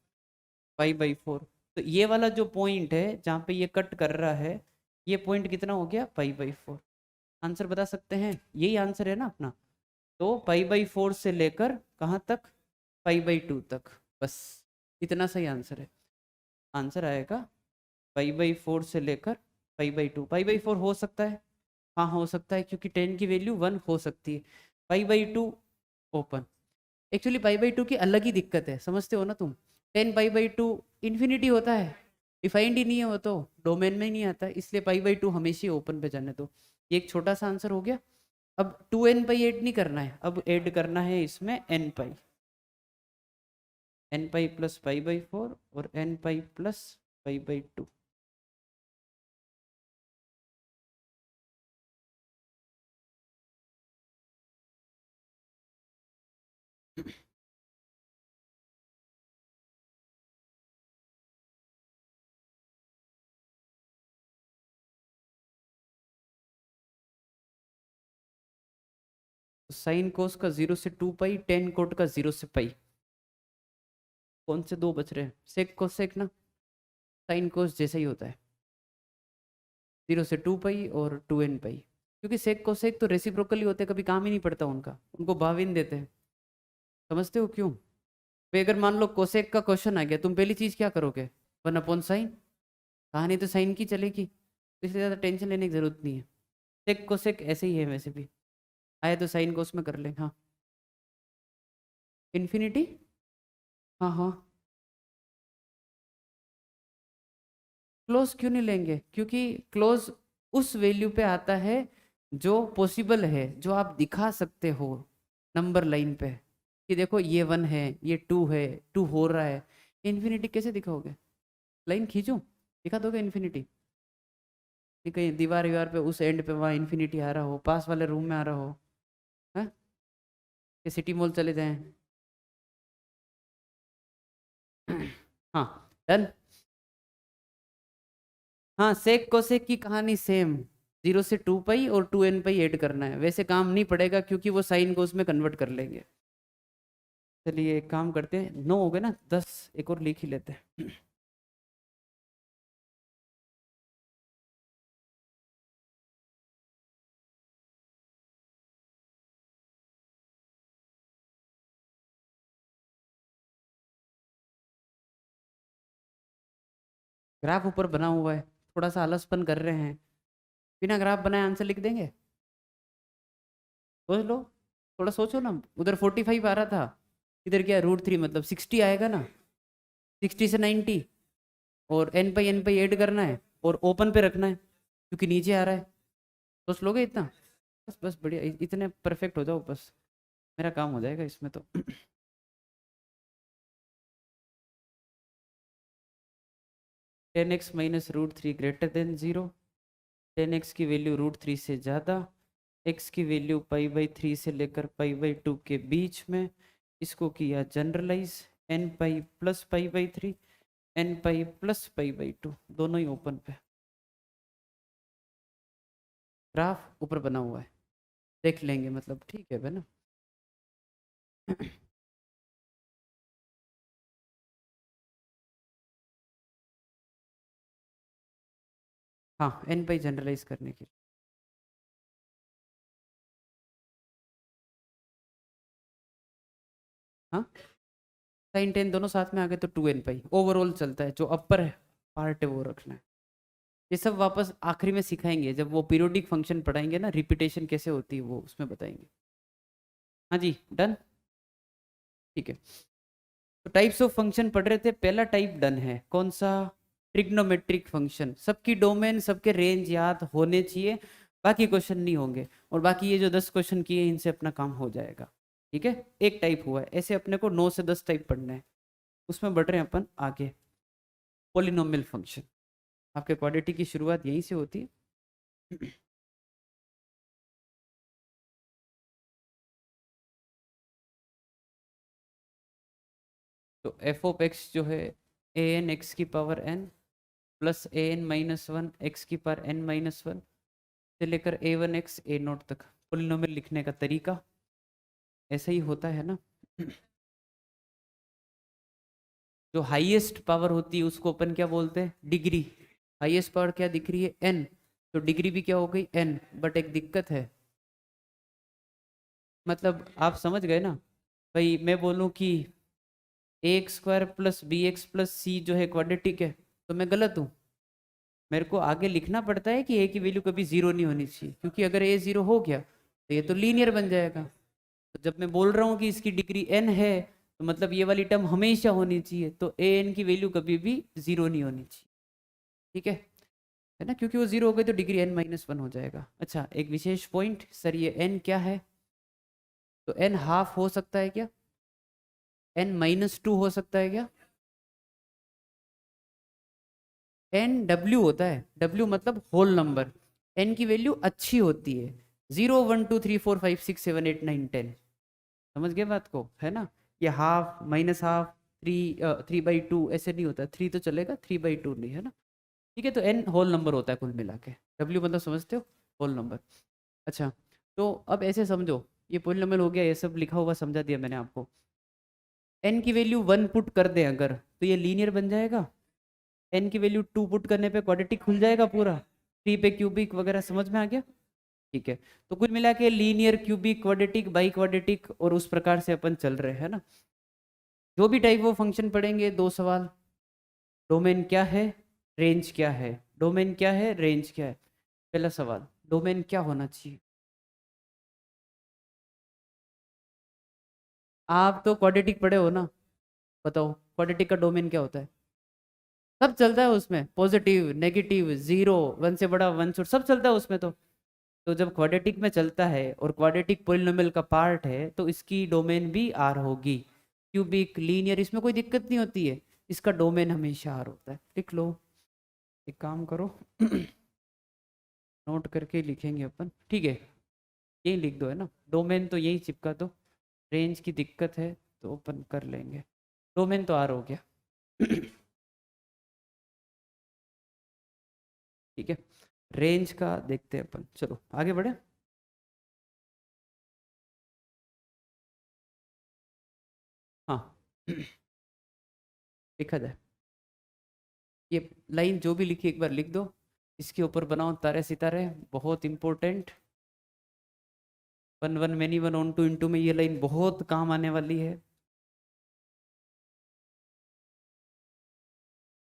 π/4। तो ये वाला जो पॉइंट है जहाँ पे ये कट कर रहा है, ये पॉइंट कितना हो गया, π/4। आंसर बता सकते हैं, यही आंसर है ना अपना। तो π/4 से लेकर कहाँ तक, π/2 तक, बस इतना सही आंसर है। आंसर आएगा π/4 से लेकर π/2। π/4 हो सकता है, हाँ हो सकता है, क्योंकि 10 की वैल्यू 1 हो सकती है। π/2 ओपन, एक्चुअली π/2 की अलग ही दिक्कत है, समझते हो ना तुम। 10 π/2 इन्फिनिटी होता है, डिफाइंड ही नहीं है वो, तो डोमेन में ही नहीं आता, इसलिए π/2 हमेशा ओपन पे जाने दो। ये एक छोटा सा आंसर हो गया। अब 2n π ऐड नहीं करना है, अब ऐड करना है इसमें n π। N pi plus pi by 4 और n pi plus pi by 2। Sine cos का 0 से 2 पाई, टेन कोट का 0 से पाई। कौन से दो बच रहे हैं? सेक कोसेक ना, साइन कोस जैसा ही होता है, 0 से 2 पाई और 2n पाई। क्योंकि सेक कोसेक तो रेसिप्रोकली होते हैं, कभी काम ही नहीं पड़ता उनका, उनको भाविन देते हैं। समझते हो क्यों? भाई अगर मान लो कोसेक का क्वेश्चन आ गया, तुम पहली चीज क्या करोगे? 1/sin। कहानी तो साइन की चलेगी, तो इसलिए ज़्यादा टेंशन लेने की जरूरत नहीं है। सेक कोसेक ऐसे ही है वैसे भी, आए तो साइन कोस में कर ले। हाँ इन्फिनिटी, हाँ हाँ। क्लोज क्यों नहीं लेंगे? क्योंकि क्लोज उस वैल्यू पे आता है जो पॉसिबल है, जो आप दिखा सकते हो नंबर लाइन पे, कि देखो ये 1 है, ये 2 है, 2 हो रहा है। इन्फिनिटी कैसे दिखाओगे? लाइन खींचो, दिखा दोगे इन्फिनिटी? कि कहीं दीवार वीवार पे उस एंड पे वहाँ इन्फिनिटी आ रहा हो, पास वाले रूम में आ रहा हो, है कि सिटी मॉल चले जाएं? हाँ डन। हाँ सेक कोसेक की कहानी सेम, 0 से 2 पाई और 2n पाई ऐड करना है। वैसे काम नहीं पड़ेगा क्योंकि वो साइन को उसमें कन्वर्ट कर लेंगे। चलिए एक काम करते हैं, 9 हो गए ना, 10 एक और लिख ही लेते हैं। ग्राफ ऊपर बना हुआ है, थोड़ा सा आलसपन कर रहे हैं, बिना ग्राफ बनाए आंसर लिख देंगे? सोच लो, थोड़ा सोचो ना। उधर 45 आ रहा था, इधर क्या √3, मतलब 60 आएगा ना, 60 से 90, और n पाई ऐड करना है और ओपन पे रखना है क्योंकि नीचे आ रहा है। सोच लोगे इतना? बस बस बढ़िया, इतने परफेक्ट हो जाओ बस, मेरा काम हो जाएगा इसमें तो। 10x minus √3 greater than 0, 10x की वैल्यू √3 से ज़्यादा, x की वैल्यू π/3 से लेकर π/2 के बीच में। इसको किया generalise, n pi plus π/3, n pi plus π/2, दोनों ही ओपन पे। ग्राफ ऊपर बना हुआ है, देख लेंगे, मतलब ठीक है ना। हाँ n पाई जनरलाइज करने के लिए। हाँ साइन टेन दोनों साथ में आ गए तो 2n पाई ओवरऑल चलता है, जो अपर है पार्ट है वो रखना है। ये सब वापस आखिरी में सिखाएंगे, जब वो पीरियोडिक फंक्शन पढ़ाएंगे ना, रिपीटेशन कैसे होती है वो उसमें बताएंगे। हाँ जी डन, ठीक है। तो टाइप्स ऑफ फंक्शन पढ़ रहे थे, पहला टाइप डन है, कौन सा? Trigonometric function. सबकी डोमेन, सबके रेंज याद होने चाहिए, बाकी क्वेश्चन नहीं होंगे, और बाकी ये जो 10 क्वेश्चन किए इनसे अपना काम हो जाएगा। ठीक है, एक टाइप हुआ है, ऐसे अपने को 9 से 10 टाइप पढ़ने हैं। उसमें बढ़ रहे हैं अपन आगे, पोलिनोमियल फंक्शन। आपके क्वाड्रेटिक की शुरुआत यहीं से होती है। तो एफ ऑफ एक्स जो है, ए एन एक्स की power n plus A N minus one x की पावर n-1 से लेकर a1x a0 तक। पोलिनोमियल लिखने का तरीका ऐसा ही होता है ना। जो हाईएस्ट पावर होती है उसको अपन क्या बोलते हैं? डिग्री। हाईएस्ट पावर क्या दिख रही है? n, तो डिग्री भी क्या हो गई? n। बट एक दिक्कत है, मतलब आप समझ गए ना भाई, मैं बोलूं कि ax² plus bx plus c जो है क्वाड्रेटिक है, तो मैं गलत हूँ? मेरे को आगे लिखना पड़ता है कि a की वैल्यू कभी 0 नहीं होनी चाहिए, क्योंकि अगर a 0 हो गया तो ये तो लीनियर बन जाएगा। तो जब मैं बोल रहा हूँ कि इसकी डिग्री n है, तो मतलब ये वाली टर्म हमेशा होनी चाहिए, तो a n की वैल्यू कभी भी 0 नहीं होनी चाहिए। ठीक है ना, क्योंकि वो 0 हो गई तो डिग्री n-1 हो जाएगा। अच्छा एक विशेष पॉइंट सर, ये n क्या है? तो n हाफ हो सकता है क्या? n-2 हो सकता है क्या? n w होता है, w मतलब होल नंबर, n की वैल्यू अच्छी होती है, 0 1 2 3 4 5 6 7 8 9 10। समझ गए बात को, है ना? ये हाफ, माइनस हाफ, 3/2 ऐसे नहीं होता, 3 तो चलेगा, 3/2 नहीं, है ना? ठीक है, तो n होल नंबर होता है कुल मिला के, w मतलब समझते हो, होल नंबर। अच्छा, तो अब ऐसे समझो, ये पोलिनोमियल हो गया, ये सब लिखा हुआ समझा दिया मैंने आपको। n की वैल्यू 1 पुट कर दें अगर, तो ये लीनियर बन जाएगा। n की वैल्यू 2 पुट करने पे क्वाड्रेटिक खुल जाएगा पूरा, 3 पे क्यूबिक वगैरह, समझ में आ गया? ठीक है, तो कुल मिला के linear, cubic, quadratic, by quadratic, और उस प्रकार से अपन चल रहे हैं ना। जो भी टाइप वो फंक्शन पढ़ेंगे, 2 सवाल, डोमेन क्या है, रेंज क्या है, डोमेन क्या है, रेंज क्या है। पहला सवाल, डोमेन क्या होना चाहिए? आप तो क्वाड्रेटिक पढ़े हो ना, बताओ क्वाड्रेटिक का डोमेन क्या होता है? सब चलता है उसमें, पॉजिटिव, नेगेटिव, जीरो, वन से बड़ा, वन छोटा, सब चलता है उसमें। तो जब क्वाड्रेटिक में चलता है और क्वाड्रेटिक पोलिनोमियल का पार्ट है, तो इसकी डोमेन भी आर होगी। क्यूबिक, लीनियर, इसमें कोई दिक्कत नहीं होती है, इसका डोमेन हमेशा आर होता है। लिख लो, एक काम करो नोट करके लिखेंगे अपन, ठीक है? यही लिख दो, है ना, डोमेन तो यही चिपका दो। रेंज की दिक्कत है तो अपन कर लेंगे, डोमेन तो आर हो गया ठीक है, रेंज का देखते हैं अपन, चलो आगे बढ़े। हाँ लिखा जाए, ये लाइन जो भी लिखी एक बार लिख दो, इसके ऊपर बनाओ तारे सितारे, बहुत important. One one many one on two into में ये लाइन बहुत काम आने वाली है।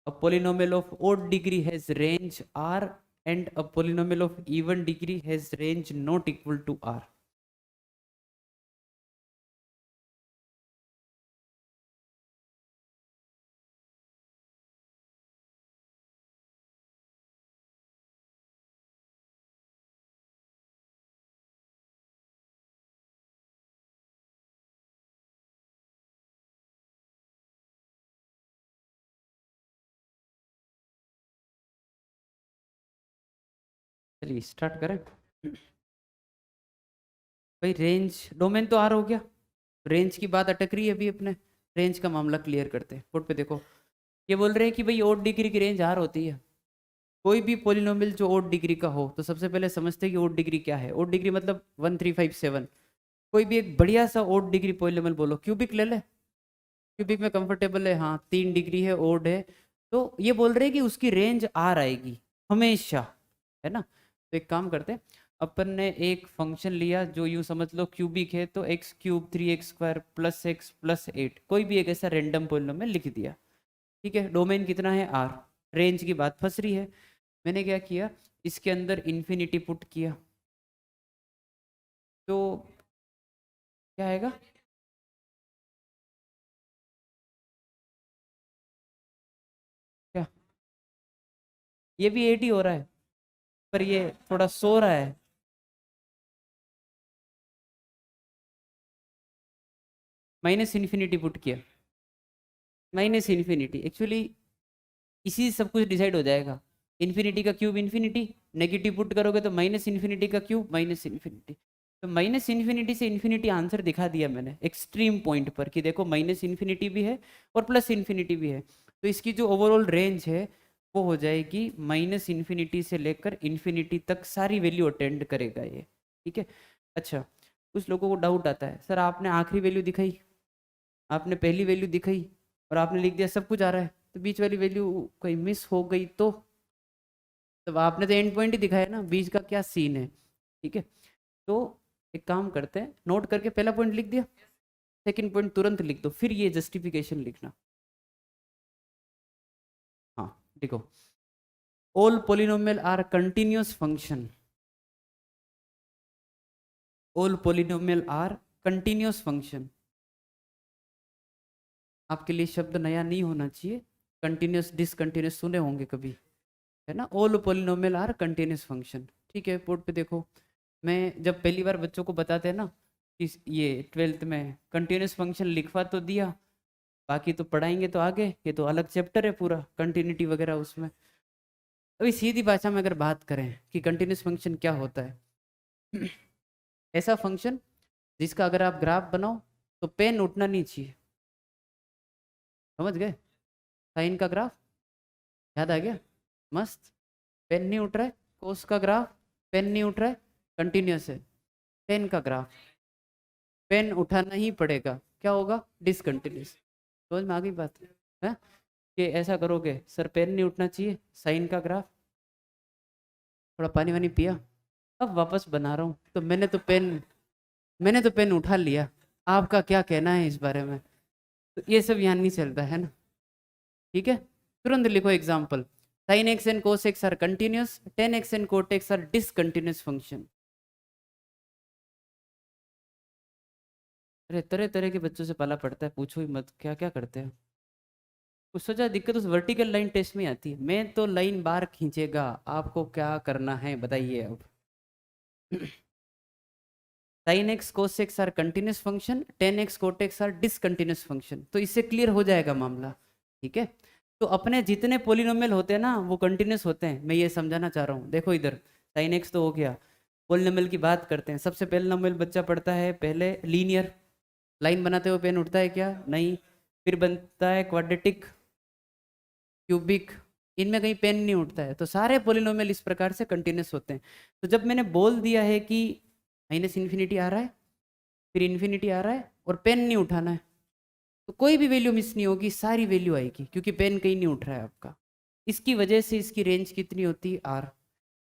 A polynomial of odd degree has range r and a polynomial of even degree has range not equal to r. चलिए स्टार्ट करें। भाई रेंज, डोमेन तो आर हो गया, रेंज की बात अटक रही है अभी अपने, रेंज का मामला क्लियर करते हैं। बोर्ड पे देखो, ये बोल रहे हैं कि भाई ओड डिग्री की रेंज आर होती है। कोई भी पोलिनोमियल जो ओड डिग्री का हो, तो सबसे पहले समझते हैं कि ओड डिग्री क्या है। ओड डिग्री मतलब 1357। कोई भी एक बढ़िया सा ओड डिग्री पोलिनोमियल बोलो, क्यूबिक ले ले, क्यूबिक में कंफर्टेबल है, हाँ 3 डिग्री है, ओड है, तो ये बोल रहे हैं कि उसकी रेंज आर आएगी हमेशा, है ना? तो एक काम करते हैं, अपन ने एक फंक्शन लिया जो यूं समझ लो क्यूबिक है, तो x³ 3x² plus x plus 8, कोई भी एक ऐसा रेंडम पोलिनोमियल लिख दिया, ठीक है? डोमेन कितना है, आर। रेंज की बात फंस रही है, मैंने क्या किया, इसके अंदर इन्फिनिटी पुट किया, तो क्या आएगा? क्या? ये भी 8 ही हो रहा है, पर ये थोड़ा सो रहा है। माइनस इन्फिनिटी पुट किया, माइनस इन्फिनिटी, एक्चुअली इसी से सब कुछ डिसाइड हो जाएगा। इन्फिनिटी का क्यूब इन्फिनिटी, नेगेटिव पुट करोगे तो माइनस इन्फिनिटी का क्यूब माइनस इन्फिनिटी, तो माइनस इन्फिनिटी से इन्फिनिटी आंसर दिखा दिया मैंने एक्सट्रीम पॉइंट पर, कि देखो माइनस इन्फिनिटी भी है और प्लस इन्फिनिटी भी है, तो इसकी जो ओवरऑल रेंज है वो हो जाएगी माइनस इन्फिनिटी से लेकर इन्फिनिटी तक सारी वैल्यू अटेंड करेगा ये, ठीक है? अच्छा, कुछ लोगों को डाउट आता है, सर आपने आखिरी वैल्यू दिखाई, आपने पहली वैल्यू दिखाई, और आपने लिख दिया सब कुछ आ रहा है, तो बीच वाली वैल्यू कहीं मिस हो गई तो? तब आपने तो एंड पॉइंट ही दिखाया ना, बीच का क्या सीन है, ठीक है? तो एक काम करते हैं, नोट करके पहला पॉइंट लिख दिया, सेकंड पॉइंट तुरंत लिख दो, फिर ये जस्टिफिकेशन लिखना। हाँ देखो, all polynomial are continuous function, all polynomial are continuous function, आपके लिए शब्द नया नहीं होना चाहिए, कंटिन्यूअस डिसकंटिन्यूअस सुने होंगे कभी, है ना? All polynomial are continuous function, ठीक है? बोर्ड पे देखो, मैं जब पहली बार बच्चों को बताते हैं ना कि ये 12th में कंटिन्यूअस फंक्शन लिखवा तो दिया, बाकी तो पढ़ाएंगे तो आगे, ये तो अलग चैप्टर है पूरा, कंटिन्यूटी वगैरह उसमें। अभी सीधी भाषा में अगर बात करें कि कंटिन्यूस फंक्शन क्या होता है, ऐसा फंक्शन जिसका अगर आप ग्राफ बनाओ तो पेन उठना नहीं चाहिए। समझ गए? साइन का ग्राफ याद आ गया? मस्त। पेन नहीं उठ रहा है, कोस का ग्राफ पेन नहीं उठ रहा है, कंटिन्यूस है। टेन का ग्राफ पेन उठाना ही पड़ेगा, क्या होगा? डिसकंटिन्यूस। समझ में आ गई बात है? कि ऐसा करोगे सर पेन नहीं उठना चाहिए, साइन का ग्राफ। थोड़ा पानी वानी पिया, अब वापस बना रहा हूँ, तो मैंने तो पेन उठा लिया, आपका क्या कहना है इस बारे में? तो ये सब यहाँ नहीं चलता है ना। ठीक है, तुरंत लिखो example. Sine x and cos x are continuous, tan x and cot x are discontinuous function. अरे तरह तरह के बच्चों से पाला पड़ता है, पूछो ही मत क्या क्या करते हैं। कुछ सोचा दिक्कत उस वर्टिकल लाइन टेस्ट में आती है, मैं तो लाइन बार खींचेगा, आपको क्या करना है बताइए अब। Sine x cos x are continuous function, tan x cot x are discontinuous function, तो इससे क्लियर हो जाएगा मामला। ठीक है, तो अपने जितने पोलिनोमियल होते हैं ना वो कंटिन्यूस होते हैं, मैं ये समझाना चाह रहा हूँ। देखो इधर साइन एक्स तो हो गया, पोलिनोमियल की बात करते हैं। सबसे पहले नोमियल बच्चा पढ़ता है पहले लीनियर, लाइन बनाते हुए पेन उठता है क्या? नहीं। फिर बनता है क्वाड्रेटिक, क्यूबिक, इनमें कहीं पेन नहीं उठता है। तो सारे पोलिनोमियल इस प्रकार से कंटिन्यूस होते हैं। तो जब मैंने बोल दिया है कि माइनस इन्फिनिटी आ रहा है, फिर इन्फिनिटी आ रहा है और पेन नहीं उठाना है, तो कोई भी वैल्यू मिस नहीं होगी, सारी वैल्यू आएगी, क्योंकि पेन कहीं नहीं उठ रहा है आपका। इसकी वजह से इसकी रेंज कितनी होती है? आर।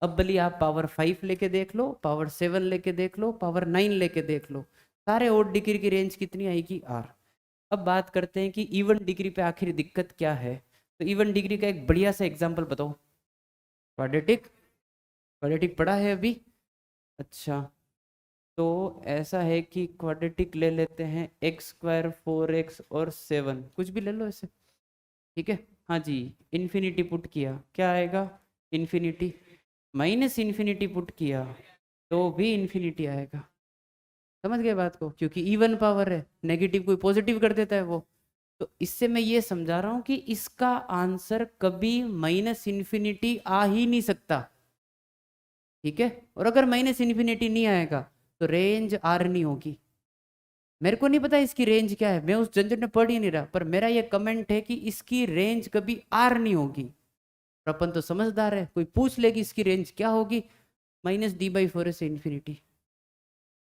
अब भले आप पावर 5 लेके देख लो, पावर 7 लेके देख लो, पावर 9 लेके देख लो, सारे ओड डिग्री की रेंज कितनी आएगी? आर। अब बात करते हैं कि इवन डिग्री पे आखिर दिक्कत क्या है। तो इवन डिग्री का एक बढ़िया सा एग्जांपल बताओ। क्वाड्रेटिक, क्वाड्रेटिक पढ़ा है अभी? अच्छा, तो ऐसा है कि क्वाड्रेटिक ले लेते हैं, एक्स स्क्वायर 4x और 7, कुछ भी ले लो ऐसे। ठीक है, हाँ जी। इन्फिनिटी पुट किया, क्या आएगा? इन्फिनिटी। माइनस इन्फिनिटी पुट किया तो भी इन्फिनिटी आएगा। समझ गए बात को? क्योंकि इवन पावर है, नेगेटिव कोई पॉजिटिव कर देता है वो। तो इससे मैं ये समझा रहा हूं कि इसका आंसर कभी माइनस इन्फिनिटी आ ही नहीं सकता। ठीक है, और अगर माइनस इन्फिनिटी नहीं आएगा तो रेंज आर नहीं होगी। मेरे को नहीं पता इसकी रेंज क्या है, मैं उस झंझट में पढ़ ही नहीं रहा, पर मेरा ये कमेंट है कि इसकी रेंज कभी आर नहीं होगी। और अपन तो समझदार है, कोई पूछ लेगी इसकी रेंज क्या होगी, -d/4 से इन्फिनिटी।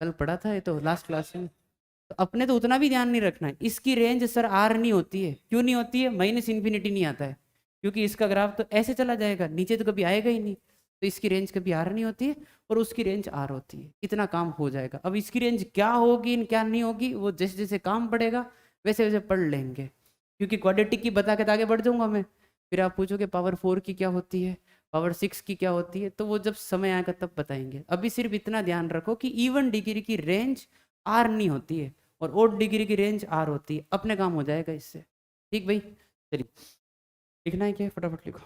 कल पढ़ा था ये तो लास्ट क्लास में। तो अपने तो उतना भी ध्यान नहीं रखना है, इसकी रेंज सर आर नहीं होती है। क्यों नहीं होती है? माइनस इन्फिनिटी नहीं आता है, क्योंकि इसका ग्राफ तो ऐसे चला जाएगा, नीचे तो कभी आएगा ही नहीं। तो इसकी रेंज कभी आर नहीं होती है और उसकी रेंज आर होती है। इतना काम हो जाएगा। अब इसकी रेंज क्या होगी क्या नहीं होगी वो जैसे जैसे काम बढ़ेगा वैसे वैसे पढ़ लेंगे, क्योंकि क्वाड्रेटिक की बता के तो आगे बढ़ जाऊंगा मैं। फिर आप पूछोगे पावर 4 की क्या होती है, पावर 6 की क्या होती है, तो वो जब समय आएगा तब बताएंगे। अभी सिर्फ इतना ध्यान रखो कि इवन डिग्री की रेंज आर नहीं होती है और ओड डिग्री की रेंज आर होती है, अपने काम हो जाएगा इससे। ठीक भाई, चलिए लिखना है क्या? फटाफट लिखो।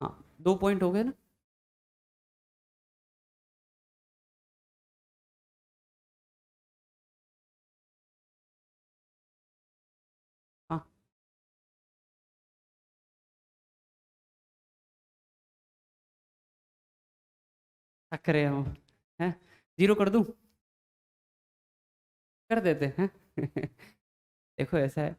हाँ, 2 पॉइंट हो गए ना? हाँ, क्या करें हम? हैं, जीरो कर दूं? कर देते हैं। देखो ऐसा है,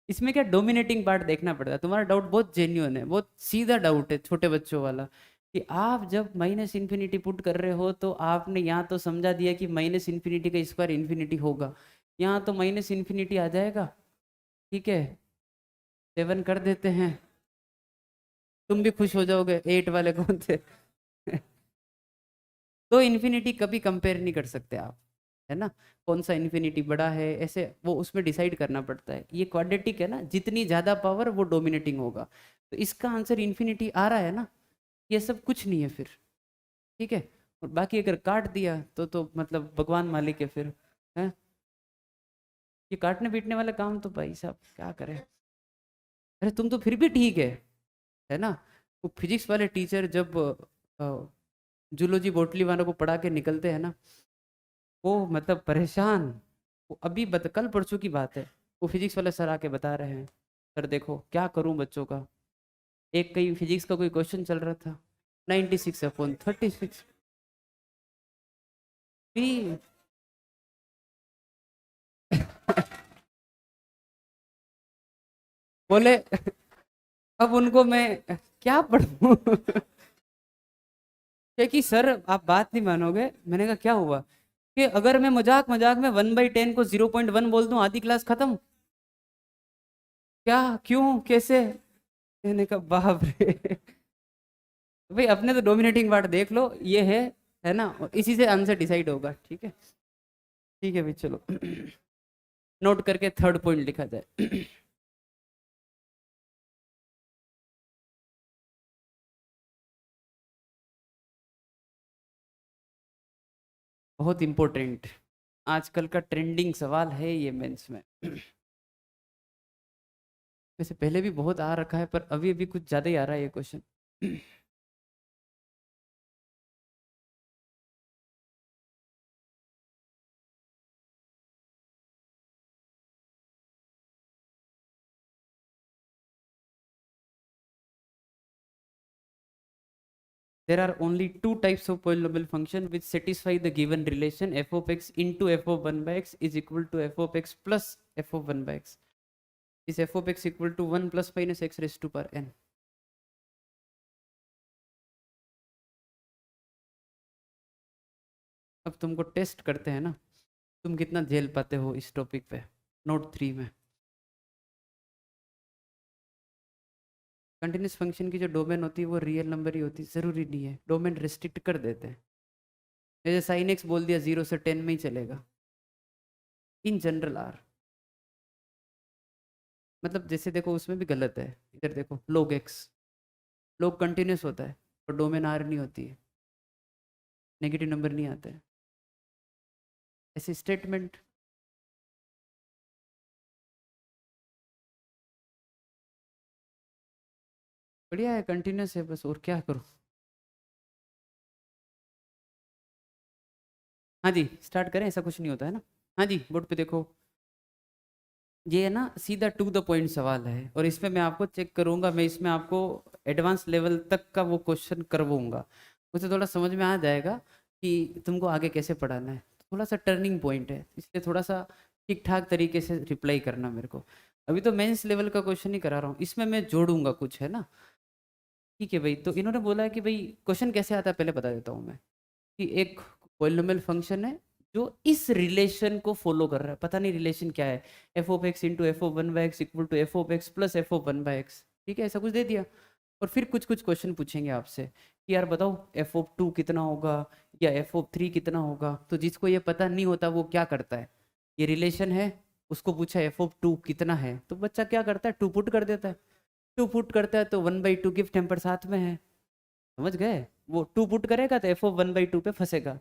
इसमें क्या डोमिनेटिंग पार्ट देखना पड़ता है। तुम्हारा डाउट बहुत जेन्युइन है, बहुत सीधा डाउट है छोटे बच्चों वाला, कि आप जब माइनस इन्फिनिटी पुट कर रहे हो तो आपने यहाँ तो समझा दिया कि माइनस इन्फिनिटी का स्क्वायर इन्फिनिटी होगा, यहाँ तो माइनस इन्फिनिटी आ जाएगा। ठीक है, 7 कर देते हैं, तुम भी खुश हो जाओगे, 8 वाले कौन थे? तो इन्फिनिटी कभी कंपेयर नहीं कर सकते आप, है ना? कौन सा इन्फिनिटी बड़ा है, ऐसे वो उसमें डिसाइड करना पड़ता है। ये क्वाड्रेटिक है ना, जितनी ज्यादा पावर वो डोमिनेटिंग होगा। तो इसका आंसर इन्फिनिटी आ रहा है ना, ये सब कुछ नहीं है फिर। ठीक है, और बाकी अगर काट दिया तो मतलब भगवान मालिक है फिर। है। ये काटने पीटने वाला काम तो भाई साहब क्या करें। अरे तुम तो फिर भी ठीक है ना। वो फिजिक्स वाले टीचर जब जूलॉजी बोटली वालों को पढ़ा के निकलते हैं ना, वो मतलब परेशान। वो अभी कल परसों की बात है, वो फिजिक्स वाले सर आके बता रहे हैं, सर देखो क्या करूं बच्चों का। एक कहीं फिजिक्स का कोई क्वेश्चन चल रहा था, 96/36 भी। बोले अब उनको मैं क्या पढ़ूं। कि सर आप बात नहीं मानोगे। मैंने कहा क्या हुआ, कि अगर मैं मजाक मजाक में 1/10 को 0.1 बोल दूं आधी क्लास खत्म। क्या, क्यों, कैसे। मैंने कहा बाप रे। भाई अपने तो डोमिनेटिंग पार्ट देख लो, ये है ना, और इसी से आंसर डिसाइड होगा। ठीक है, ठीक है भाई चलो। नोट करके थर्ड पॉइंट लिखा जाए। बहुत इंपॉर्टेंट, आजकल का ट्रेंडिंग सवाल है ये मेंस में। वैसे पहले भी बहुत आ रखा है, पर अभी अभी कुछ ज्यादा ही आ रहा है ये question. There are only two types of polynomial function which satisfy the given relation f of x into f of 1 by x is equal to f of x plus f of 1 by x. Is f of x equal to 1 plus minus x raised to power n. अब तुमको test करते हैं ना, तुम कितना झेल पाते हो इस टॉपिक पे। नोट 3 में कंटिन्यूस फंक्शन की जो डोमेन होती है वो रियल नंबर ही होती है, जरूरी नहीं है, डोमेन रिस्ट्रिक्ट कर देते हैं। जैसे साइन एक्स बोल दिया 0 से 10 में ही चलेगा, इन जनरल आर। मतलब जैसे देखो उसमें भी गलत है, इधर देखो log x, log कंटिन्यूस होता है और डोमेन आर नहीं होती है, नेगेटिव नंबर नहीं आता है, ऐसे स्टेटमेंट। बढ़िया है, कंटिन्यूस है बस, और क्या करूँ। हाँ जी स्टार्ट करें, ऐसा कुछ नहीं होता है ना। हाँ जी बोर्ड पे देखो, ये है ना सीधा टू द पॉइंट सवाल है, और इसमें मैं आपको चेक करूंगा, मैं इसमें आपको एडवांस लेवल तक का वो क्वेश्चन करवाऊंगा। उसे थोड़ा समझ में आ जाएगा कि तुमको आगे कैसे पढ़ाना है। थोड़ा सा टर्निंग पॉइंट है, इसलिए थोड़ा सा ठीक ठाक तरीके से रिप्लाई करना मेरे को। अभी तो मेंस लेवल का क्वेश्चन ही करा रहा हूँ, इसमें मैं जोड़ूंगा कुछ, है ना। ठीक है भाई, तो इन्होंने बोला है कि भाई क्वेश्चन कैसे आता है पहले बता देता हूँ मैं, कि एक पॉलिनोमियल फंक्शन है जो इस रिलेशन को फॉलो कर रहा है, पता नहीं रिलेशन क्या है, f of x into f of 1 by x equal to f of x plus f of 1 by x. ठीक है, ऐसा कुछ दे दिया, और फिर कुछ कुछ क्वेश्चन पूछेंगे आपसे कि यार बताओ एफ ऑफ 2 कितना होगा, या एफ ऑफ 3 कितना होगा। तो जिसको ये पता नहीं होता वो क्या करता है, ये रिलेशन है, उसको पूछा एफ ऑफ 2 कितना है, तो बच्चा क्या करता है, टू पुट कर देता है। टू पुट करता है तो 1/2 गिफ्ट टेम्पर साथ में है, समझ गए। वो टू पुट करेगा तो एफ ऑफ 1/2 पे फंसेगा,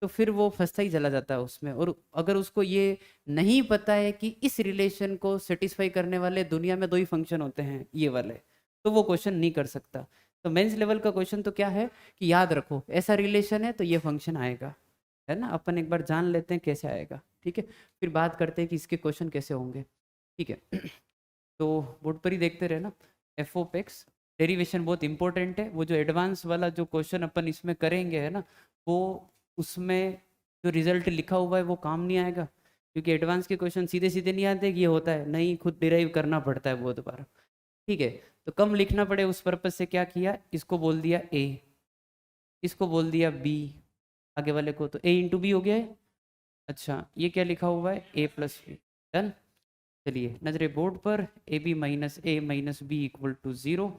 तो फिर वो फंसता ही चला जाता है उसमें। और अगर उसको ये नहीं पता है कि इस रिलेशन को सेटिस्फाई करने वाले दुनिया में दो ही फंक्शन होते हैं ये वाले, तो वो क्वेश्चन नहीं कर सकता। तो मेंस लेवल का क्वेश्चन तो क्या है कि याद रखो ऐसा रिलेशन है तो ये फंक्शन आएगा, है ना। अपन एक बार जान लेते हैं कैसे आएगा, ठीक है, फिर बात करते हैं कि इसके क्वेश्चन कैसे होंगे। ठीक है। तो बोर्ड पर ही देखते रहे ना। एफ ऑफ एक्स डेरिवेशन बहुत इंपॉर्टेंट है, वो जो एडवांस वाला जो क्वेश्चन अपन इसमें करेंगे है ना, वो उसमें जो रिजल्ट लिखा हुआ है वो काम नहीं आएगा, क्योंकि एडवांस के क्वेश्चन सीधे सीधे नहीं आते कि ये होता है, नहीं खुद डिराइव करना पड़ता है बहुत बार। ठीक है, तो कम लिखना पड़े उस पर्पज से क्या किया, इसको बोल दिया ए, इसको बोल दिया बी, आगे वाले को तो ए इंटू बी हो गया है। अच्छा ये क्या लिखा हुआ है, ए प्लस बी। डन। चलिए नजरे बोर्ड पर, a b minus a minus b equal to 0।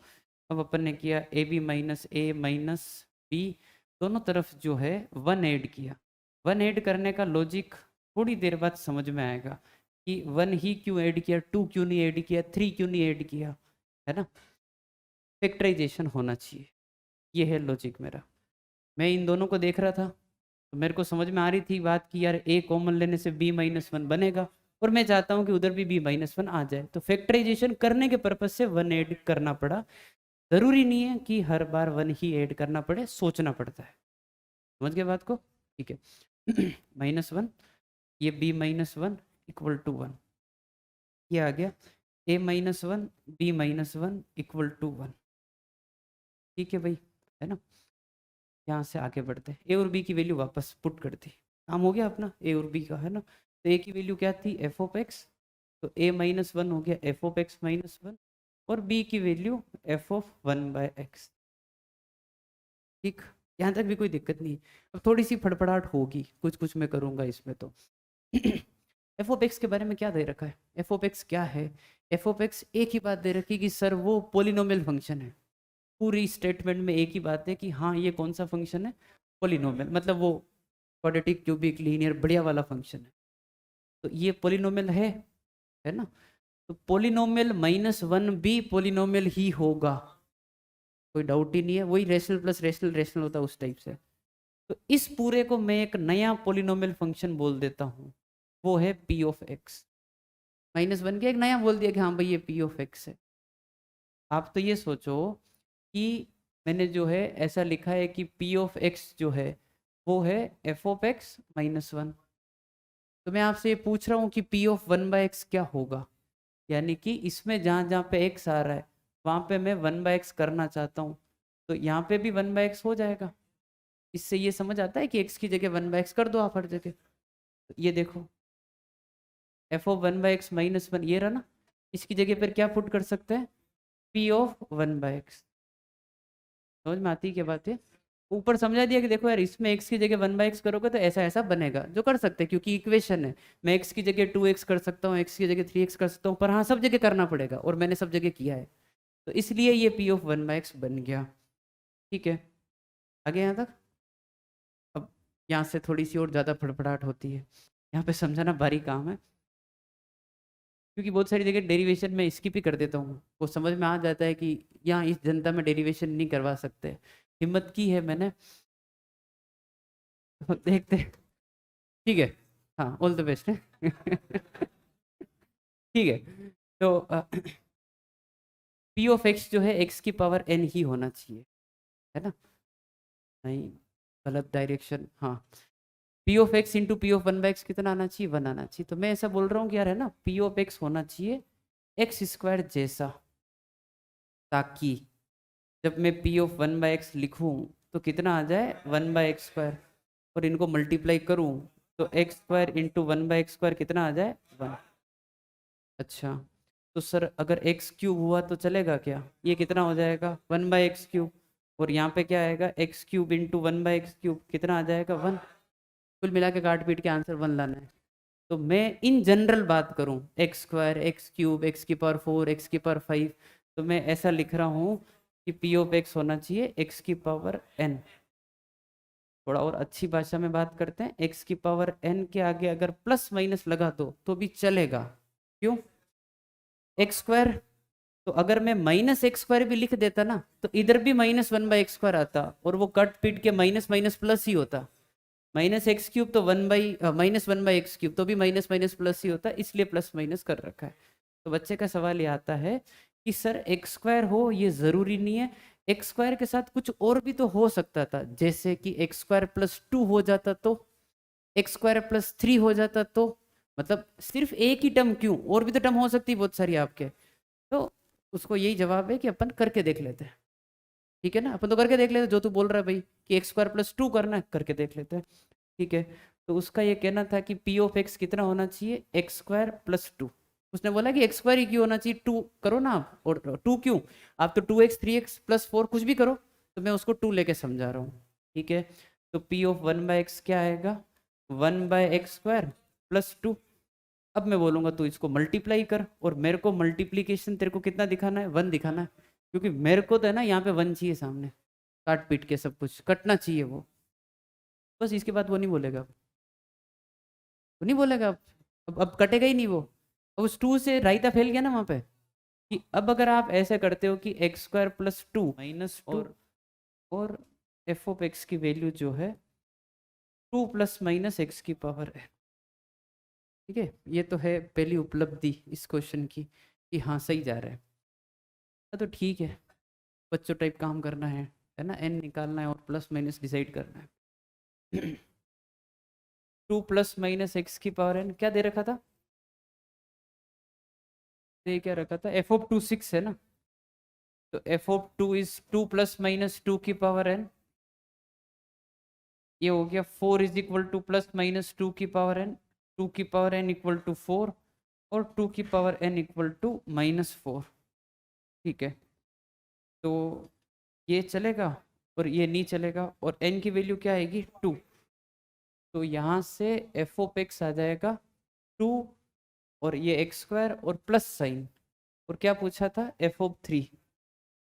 अब अपन ने किया a b minus a minus b, दोनों तरफ जो है 1 ऐड किया। 1 ऐड करने का लॉजिक थोड़ी देर बाद समझ में आएगा कि 1 ही क्यों ऐड किया, 2 क्यों नहीं ऐड किया, 3 क्यों नहीं ऐड किया, है ना। फैक्टराइजेशन होना चाहिए, ये है लॉजिक मेरा। मैं इन दोनों को देख रहा था, तो मेरे को समझ में आ रही थी बात कि यार a कॉमन लेने से b माइनस वन बनेगा, और मैं चाहता हूँ कि उधर भी b माइनस वन आ जाए, तो फैक्टराइजेशन करने के पर्पज से वन ऐड करना पड़ा। जरूरी नहीं है कि हर बार वन ही ऐड करना पड़े, सोचना पड़ता है। समझ गए बात को? ठीक है। माइनस वन, ये b minus one equal to one, ये आ गया a minus one b minus one equal to one. ठीक है भाई, है ना? यहाँ से आगे बढ़ते हैं, ए और बी की वैल्यू वापस पुट कर दी, काम हो गया अपना ए और बी का, है ना? तो ए की वैल्यू क्या थी, एफ ऑफ एक्स, तो ए माइनस वन हो गया F of x minus one, और बी की value F of one by x. ठीक, यहाँ तक भी कोई दिक्कत नहीं है। अब थोड़ी सी फड़फड़ाहट होगी, कुछ कुछ मैं करूँगा इसमें। तो एफ ऑफ एक्स के बारे में क्या दे रखा है, एफ ऑफ एक्स क्या है? एफ ऑफ एक्स एक ही बात दे रखी है कि सर वो पोलिनोमियल फंक्शन है। पूरी स्टेटमेंट में एक ही बात है कि हाँ ये कौन सा फंक्शन है, पोलिनोमियल, मतलब वो क्वाड्रेटिक क्यूबिक लीनियर बढ़िया वाला फंक्शन है। तो ये पोलिनोमियल है ना? तो पोलिनोमियल माइनस वन भी पोलिनोमियल ही होगा, कोई डाउट ही नहीं है। वही रेशनल प्लस रेशनल रेशनल होता है उस टाइप से। तो इस पूरे को मैं एक नया पोलिनोमियल फंक्शन बोल देता हूँ, वो है P of x. Minus one के एक नया बोल दिया कि हाँ भाई ये पी ऑफ एक्स है। आप तो ये सोचो कि मैंने जो है ऐसा लिखा है कि पी ऑफ एक्स जो है वो है f of x minus one. तो मैं आपसे ये पूछ रहा हूँ कि P of one by x क्या होगा, यानी कि इसमें जहाँ जहाँ पे एक्स आ रहा है वहाँ पे मैं वन बाय एक्स करना चाहता हूँ, तो यहाँ पे भी वन बाय एक्स हो जाएगा। इससे ये समझ आता है कि एक्स की जगह वन बाय एक्स कर दो आप हर जगह। तो ये देखो F of one by x minus one ये रहा ना, इसकी जगह पर क्या पुट कर सकते हैं, P of one by x. समझ में आती है क्या बात है? ऊपर समझा दिया कि देखो यार इसमें x की जगह वन बाई एक्स करोगे तो ऐसा ऐसा बनेगा, जो कर सकते हैं क्योंकि इक्वेशन है। मैं x की जगह टू एक्स कर सकता हूँ, x की जगह थ्री एक्स कर सकता हूँ, पर हाँ सब जगह करना पड़ेगा और मैंने सब जगह किया है, तो इसलिए ये p of one by x बन गया। ठीक है, आगे यहाँ तक। अब यहाँ से थोड़ी सी और ज़्यादा फड़फड़ाहट होती है, यहाँ पे समझाना भारी काम है, क्योंकि बहुत सारी जगह डेरिवेशन में स्किप ही कर देता हूँ, वो समझ में आ जाता है कि यहाँ इस जनता में डेरिवेशन नहीं करवा सकते। हिम्मत की है मैंने, तो देखते हैं। ठीक है, हाँ ऑल द बेस्ट है। ठीक है, तो पी ऑफ एक्स जो है एक्स की पावर एन ही होना चाहिए, है ना? नहीं, गलत डायरेक्शन, हाँ। P of x into P of one by x कितना आना चाहिए, वन आना चाहिए। तो मैं ऐसा बोल रहा हूँ कि यार है ना, पी ऑफ एक्स होना चाहिए एक्स स्क्वायर जैसा, ताकि जब मैं P of one by x लिखूँ तो कितना आ जाए, वन बाई एक्स स्क्वायर, और इनको मल्टीप्लाई करूँ तो x square into one by x square कितना आ जाए, वन। अच्छा, तो सर अगर एक्स क्यूब हुआ तो चलेगा क्या, ये कितना हो जाएगा, वन बाई एक्स क्यूब, और यहाँ पे क्या आएगा, x cube into one by x cube कितना आ जाएगा, वन। कुल मिला के काट पीट के आंसर वन लाना है। तो मैं इन जनरल बात करूँ, x square x cube x की पावर फोर एक्स की पावर फाइव, तो मैं ऐसा लिख रहा हूँ कि पी ऑफ एक्स होना चाहिए एक्स की पावर एन। थोड़ा और अच्छी भाषा में बात करते हैं, एक्स की पावर एन के आगे अगर प्लस माइनस लगा दो तो भी चलेगा। क्यों, एक्स स्क्वायर, तो अगर मैं माइनस एक्स स्क्वायर भी लिख देता ना तो इधर भी minus one by x square आता, और वो कट पीट के माइनस माइनस प्लस ही होता। माइनस एक्स क्यूब तो one by minus one by x cube तो भी माइनस माइनस प्लस ही होता, इसलिए प्लस माइनस कर रखा है। तो बच्चे का सवाल ये आता है कि सर एक्स स्क्वायर हो, ये जरूरी नहीं है, एक्स स्क्वायर के साथ कुछ और भी तो हो सकता था, जैसे कि एक्स स्क्वायर प्लस टू हो जाता, तो एक्स स्क्वायर प्लस थ्री हो जाता, तो मतलब सिर्फ एक ही टर्म क्यों, और भी तो टर्म हो सकती है बहुत सारी आपके। तो उसको यही जवाब है कि अपन करके देख लेते हैं। ठीक है ना, अपन तो करके देख लेते हैं, जो तू बोल रहा है भाई कि एक्स स्क्वायर प्लस टू करना है, करके देख लेते हैं। ठीक है, तो उसका ये कहना था कि पी ऑफ एक्स कितना होना चाहिए, एक्स स्क्वायर प्लस टू। उसने बोला कि एक्स स्क्वायर ही क्यों होना चाहिए, टू करो ना आप, और टू क्यों, आप तो two x three x plus four कुछ भी करो, तो मैं उसको टू लेके समझा रहा हूँ। ठीक है, तो P of one by x क्या आएगा, one by x square plus two. अब मैं बोलूंगा तू इसको मल्टीप्लाई कर, और मेरे को मल्टीप्लीकेशन तेरे को कितना दिखाना है, वन दिखाना है, क्योंकि मेरे को तो है ना यहाँ पे वन चाहिए सामने, काट पीट के सब कुछ कटना चाहिए वो। बस इसके बाद वो नहीं बोलेगा, वो नहीं बोलेगा अब कटेगा ही नहीं वो। अब उस टू से रायता फैल गया ना वहां पे, कि अब अगर आप ऐसे करते हो कि x square plus two minus two, और एफ ऑफ एक्स की वैल्यू जो है 2 प्लस माइनस एक्स की पावर n। ठीक है, ये तो है पहली उपलब्धि इस क्वेश्चन की कि हाँ सही जा रहा है। तो ठीक है, बच्चों टाइप काम करना है ना, n निकालना है और प्लस माइनस डिसाइड करना है। 2 प्लस माइनस एक्स की पावर n क्या दे रखा था, ये क्या रखा था, एफ ऑफ 2 6 है ना, तो F of 2 is 2 plus minus 2 की पावर n। ये हो गया 4 is equal two plus minus 2 की पावर n, 2 की पावर n इक्वल टू 4 और 2 की पावर n इक्वल टू -4। ठीक है, तो ये चलेगा और ये नहीं चलेगा और n की वैल्यू क्या आएगी 2, तो यहाँ से एफ ऑफ एक्स आ जाएगा 2 और ये एक्स स्क्वायर और प्लस साइन, और क्या पूछा था एफ ऑफ 3,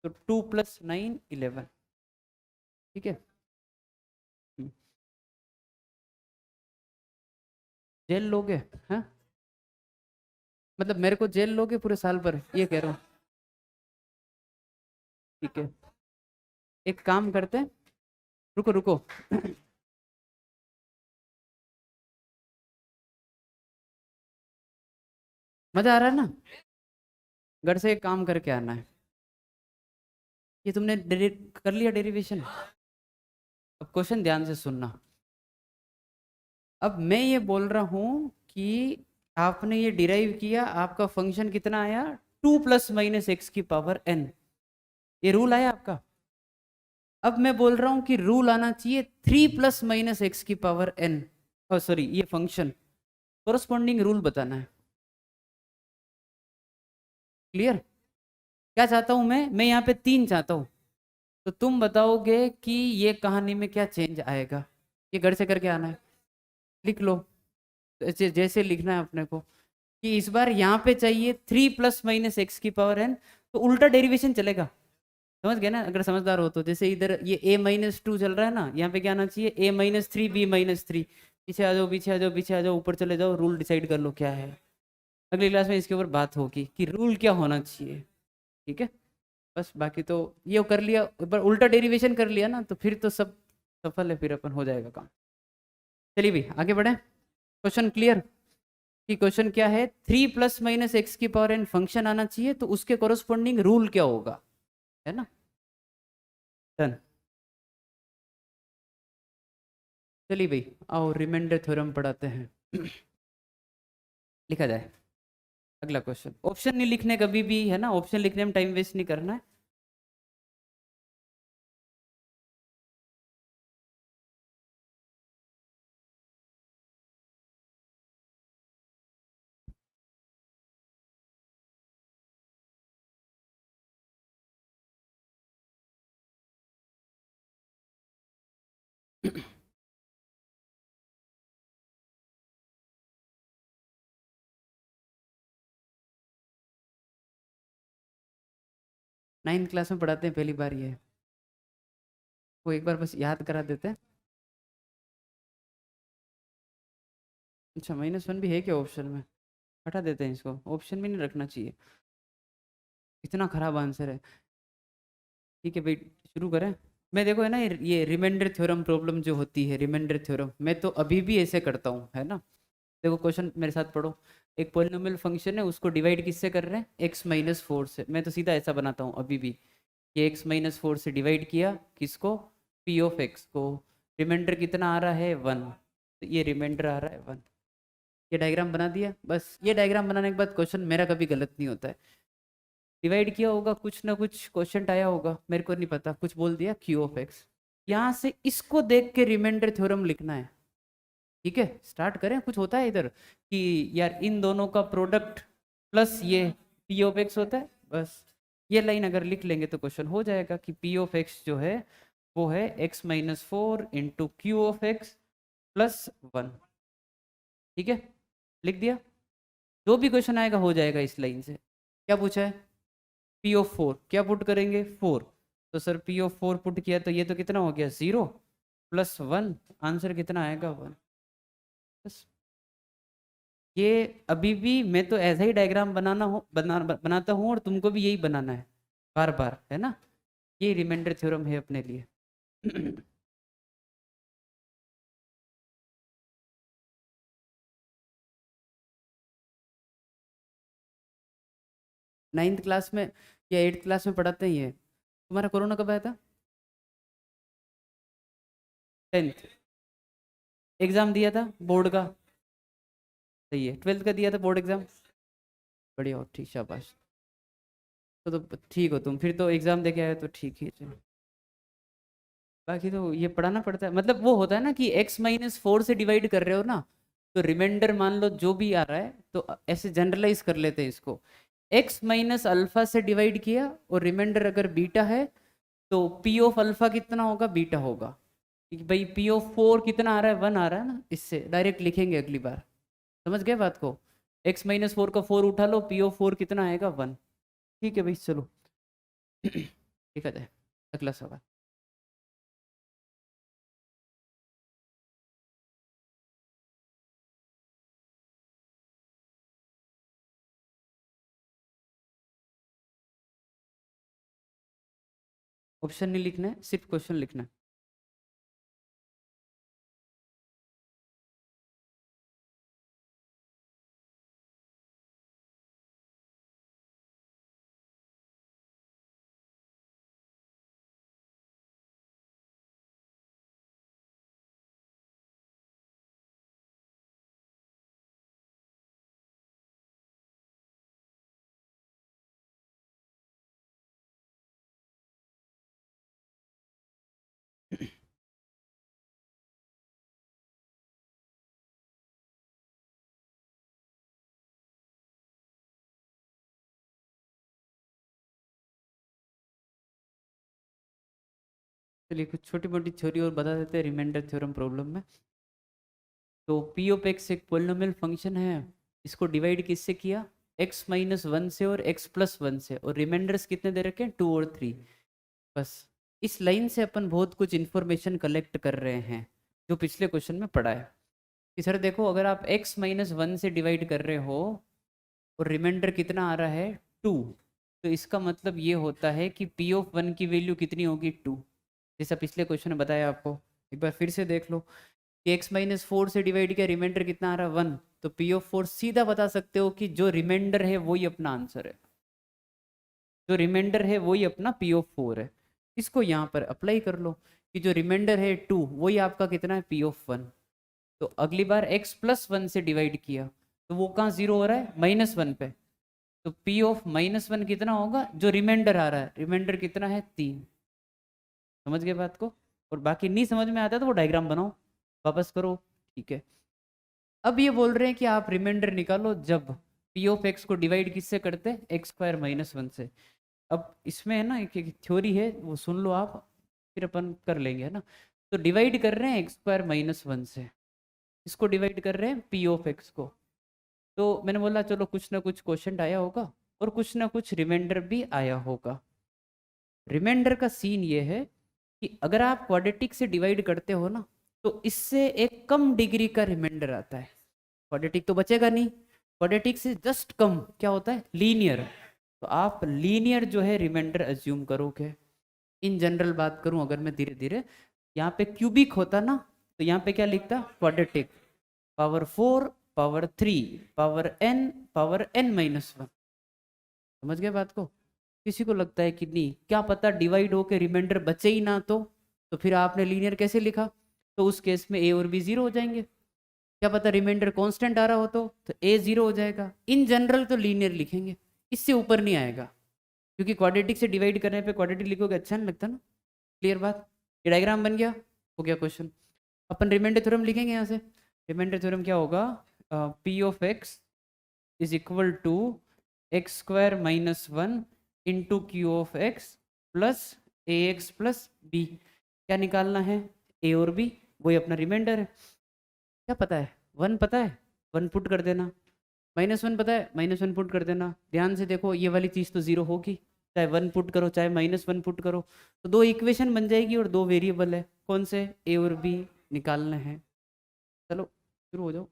तो 2 प्लस 9 11। ठीक है, जेल लोगे, हाँ मतलब मेरे को जेल लोगे पूरे साल भर, ये कह रहा हूँ। ठीक है, एक काम करते हैं, रुको रुको। मजा आ रहा है ना, घर से एक काम करके आना है। ये तुमने कर लिया डेरिवेशन, अब क्वेश्चन ध्यान से सुनना। अब मैं ये बोल रहा हूं कि आपने ये डिराइव किया, आपका फंक्शन कितना आया 2 प्लस माइनस एक्स की पावर n, ये रूल आया आपका। अब मैं बोल रहा हूं कि रूल आना चाहिए 3 प्लस माइनस एक्स की पावर n, और सॉरी ये फंक्शन, कोरस्पॉन्डिंग रूल बताना है। क्लियर, क्या चाहता हूं मैं यहाँ पे 3 चाहता हूं, तो तुम बताओगे कि ये कहानी में क्या चेंज आएगा। ये घर से करके आना है, लिख लो जैसे लिखना है अपने को, कि इस बार यहाँ पे चाहिए 3 प्लस माइनस एक्स की पावर n, तो उल्टा डेरिवेशन चलेगा। समझ गए ना, अगर समझदार हो तो। जैसे इधर ये a-2 चल रहा है ना, यहाँ पे क्या आना चाहिए a-3 b-3। पीछे आ जाओ पीछे आ जाओ पीछे आ जाओ, ऊपर चले जाओ, रूल डिसाइड कर लो क्या है। अगली क्लास में इसके ऊपर बात होगी कि रूल क्या होना चाहिए। ठीक है, बस बाकी तो ये कर लिया, एक बार उल्टा डेरिवेशन कर लिया ना, तो फिर तो सब सफल है, फिर अपन हो जाएगा काम। चलिए भाई आगे बढ़े, क्वेश्चन क्लियर, कि क्वेश्चन क्या है 3 प्लस माइनस एक्स की पावर n फंक्शन आना चाहिए, तो उसके कोरस्पॉन्डिंग रूल क्या होगा, है ना। डन, चलिए भाई आओ रिमाइंडर थ्योरम पढ़ाते हैं। लिखा जाए अगला क्वेश्चन, ऑप्शन नहीं लिखने कभी भी, है ना, ऑप्शन लिखने में टाइम वेस्ट नहीं करना है। नाइन्थ क्लास में पढ़ाते हैं पहली बार ये, वो एक बार बस याद करा देते हैं। अच्छा -1 भी है क्या ऑप्शन में, हटा देते हैं इसको, ऑप्शन में नहीं रखना चाहिए, इतना खराब आंसर है। ठीक है भाई शुरू करें। मैं देखो है ना, ये रिमाइंडर थ्योरम प्रॉब्लम जो होती है, रिमाइंडर थ्योरम मैं तो अभी भी ऐसे करता हूँ, है ना। देखो क्वेश्चन मेरे साथ पढ़ो, एक पोलिनोमियल फंक्शन है, उसको डिवाइड किससे कर रहे हैं x-4 से, मैं तो सीधा ऐसा बनाता हूँ अभी भी, ये x-4 से डिवाइड किया किसको, p ऑफ x को, रिमाइंडर कितना आ रहा है 1, तो ये रिमाइंडर आ रहा है 1। ये डायग्राम बना दिया, बस ये डायग्राम बनाने के बाद क्वेश्चन मेरा कभी गलत नहीं होता है। डिवाइड किया होगा, कुछ ना कुछ क्वेश्चन आया होगा, मेरे को नहीं पता, कुछ बोल दिया q ऑफ x, यहाँ से इसको देख के रिमाइंडर थ्योरम लिखना है। ठीक है स्टार्ट करें, कुछ होता है इधर कि यार इन दोनों का प्रोडक्ट प्लस ये p ऑफ x होता है, बस ये लाइन अगर लिख लेंगे तो क्वेश्चन हो जाएगा कि p ऑफ x जो है वो है x-4 into q of x plus 1। ठीक है लिख दिया, जो भी क्वेश्चन आएगा हो जाएगा इस लाइन से। क्या पूछा है p ऑफ 4, क्या पुट करेंगे 4, तो सर p ऑफ 4 पुट किया तो ये तो कितना हो गया 0 प्लस 1, आंसर कितना आएगा 1। बस ये अभी भी मैं तो ऐसा ही डायग्राम बनाता हूँ और तुमको भी यही बनाना है बार बार, है ना। ये रिमाइंडर थ्योरम है अपने लिए। 9th क्लास में या 8th क्लास में पढ़ाते ही है। तुम्हारा कोरोना कब आया था? 10th। एग्जाम दिया था बोर्ड का? सही है। 12th का दिया था बोर्ड एग्जाम? बढ़िया हो, ठीक, शाबाश। तो ठीक हो तुम, फिर तो एग्जाम दे के आए तो ठीक ही है, चलो। बाकी तो ये पढ़ाना पड़ता है, मतलब वो होता है ना कि x-4 से डिवाइड कर रहे हो ना, तो रिमाइंडर मान लो जो भी आ रहा है तो ऐसे जनरलाइज कर लेते हैं इसको। x माइनस अल्फा से डिवाइड किया और रिमाइंडर अगर बीटा है तो p ऑफ अल्फा कितना होगा? बीटा होगा। कि भाई p ऑफ 4 कितना आ रहा है? 1 आ रहा है ना, इससे डायरेक्ट लिखेंगे अगली बार। समझ गए बात को? x-4 का 4 उठा लो, p ऑफ 4 कितना आएगा? 1। ठीक है भाई, चलो। ठीक है, अगला सवाल। ऑप्शन नहीं लिखना है, सिर्फ क्वेश्चन लिखना है। चलिए कुछ छोटी मोटी थ्योरी और बता देते हैं रिमाइंडर थ्योरम प्रॉब्लम में। तो पी ऑफ एक्स एक पोलिनोमियल फंक्शन है। इसको डिवाइड किससे किया? x-1 से और x+1 से, और रिमाइंडर्स कितने दे रखे हैं? 2 और 3। बस इस लाइन से अपन बहुत कुछ इन्फॉर्मेशन कलेक्ट कर रहे हैं जो पिछले क्वेश्चन में पढ़ा है। कि सर देखो, अगर आप x-1 से डिवाइड कर रहे हो और रिमाइंडर कितना आ रहा है? 2, तो इसका मतलब ये होता है कि p ऑफ 1 की वैल्यू कितनी होगी? 2। जैसा पिछले क्वेश्चन में बताया आपको, एक बार फिर से देख लो कि x-4 से डिवाइड किया, रिमाइंडर कितना आ रहा है? 1। तो p ऑफ 4 सीधा बता सकते हो कि जो रिमाइंडर है वही अपना आंसर है। जो रिमाइंडर है वही अपना p ऑफ 4 है। इसको यहाँ पर अप्लाई कर लो कि जो रिमाइंडर है 2 वही आपका कितना है? p of 1। तो अगली बार x+1 से डिवाइड किया तो वो कहाँ जीरो हो रहा है? -1 पे। तो p ऑफ -1 कितना होगा? जो रिमाइंडर आ रहा है, रिमाइंडर कितना है? 3। समझ गए बात को? और बाकी नहीं समझ में आता तो वो डायग्राम बनाओ, वापस करो। ठीक है। अब ये बोल रहे हैं कि आप रिमाइंडर निकालो जब p ऑफ x को डिवाइड किससे करते हैं? x² - 1 से। अब इसमें है ना एक थ्योरी है, वो सुन लो आप, फिर अपन कर लेंगे, है ना। तो डिवाइड कर रहे हैं x² - 1 से, इसको डिवाइड कर रहे हैं p ऑफ x को। तो मैंने बोला चलो कुछ ना कुछ क्वेश्चन आया होगा और कुछ ना कुछ रिमाइंडर भी आया होगा। रिमाइंडर का सीन ये है कि अगर आप क्वाड्रेटिक से डिवाइड करते हो ना, तो इससे एक कम डिग्री का रिमाइंडर आता है। क्वाड्रेटिक तो बचेगा नहीं, क्वाड्रेटिक से जस्ट कम क्या होता है? लीनियर। तो आप लीनियर जो है रिमाइंडर अज्यूम करोगे। इन जनरल बात करूं अगर मैं धीरे धीरे, यहाँ पे क्यूबिक होता ना, तो यहाँ पे क्या लिखता? Quadratic. Power 4, power 3, power n-1। समझ गए बात को? किसी को लगता है कि नहीं, क्या पता डिवाइड होके रिमाइंडर बचे ही ना, तो फिर आपने लीनियर कैसे लिखा? तो उस केस में ए और बी जीरो हो जाएंगे। क्या पता रिमाइंडर कांस्टेंट आ रहा हो तो ए जीरो हो जाएगा। इन जनरल तो लीनियर लिखेंगे, इससे ऊपर नहीं आएगा। क्योंकि क्वाड्रेटिक से डिवाइड करने पे क्वाड्रेटिक लिखोगे अच्छा नहीं लगता ना। क्लियर बात? ये डायग्राम बन गया, हो गया क्वेश्चन। अपन रिमाइंडर थ्योरम लिखेंगे यहाँ से। रिमाइंडर थ्योरम क्या होगा? P of x is equal to x² - 1 into Q of x plus A x plus b. क्या निकालना है? ए और बी, वही अपना रिमाइंडर है। क्या पता है? 1 पता है, 1 पुट कर देना। -1 पता है, -1 पुट कर देना। ध्यान से देखो, ये वाली चीज़ तो जीरो होगी, चाहे 1 पुट करो चाहे -1 पुट करो। तो दो इक्वेशन बन जाएगी और दो वेरिएबल है, कौन से? ए और बी निकालना है। चलो शुरू हो जाओ।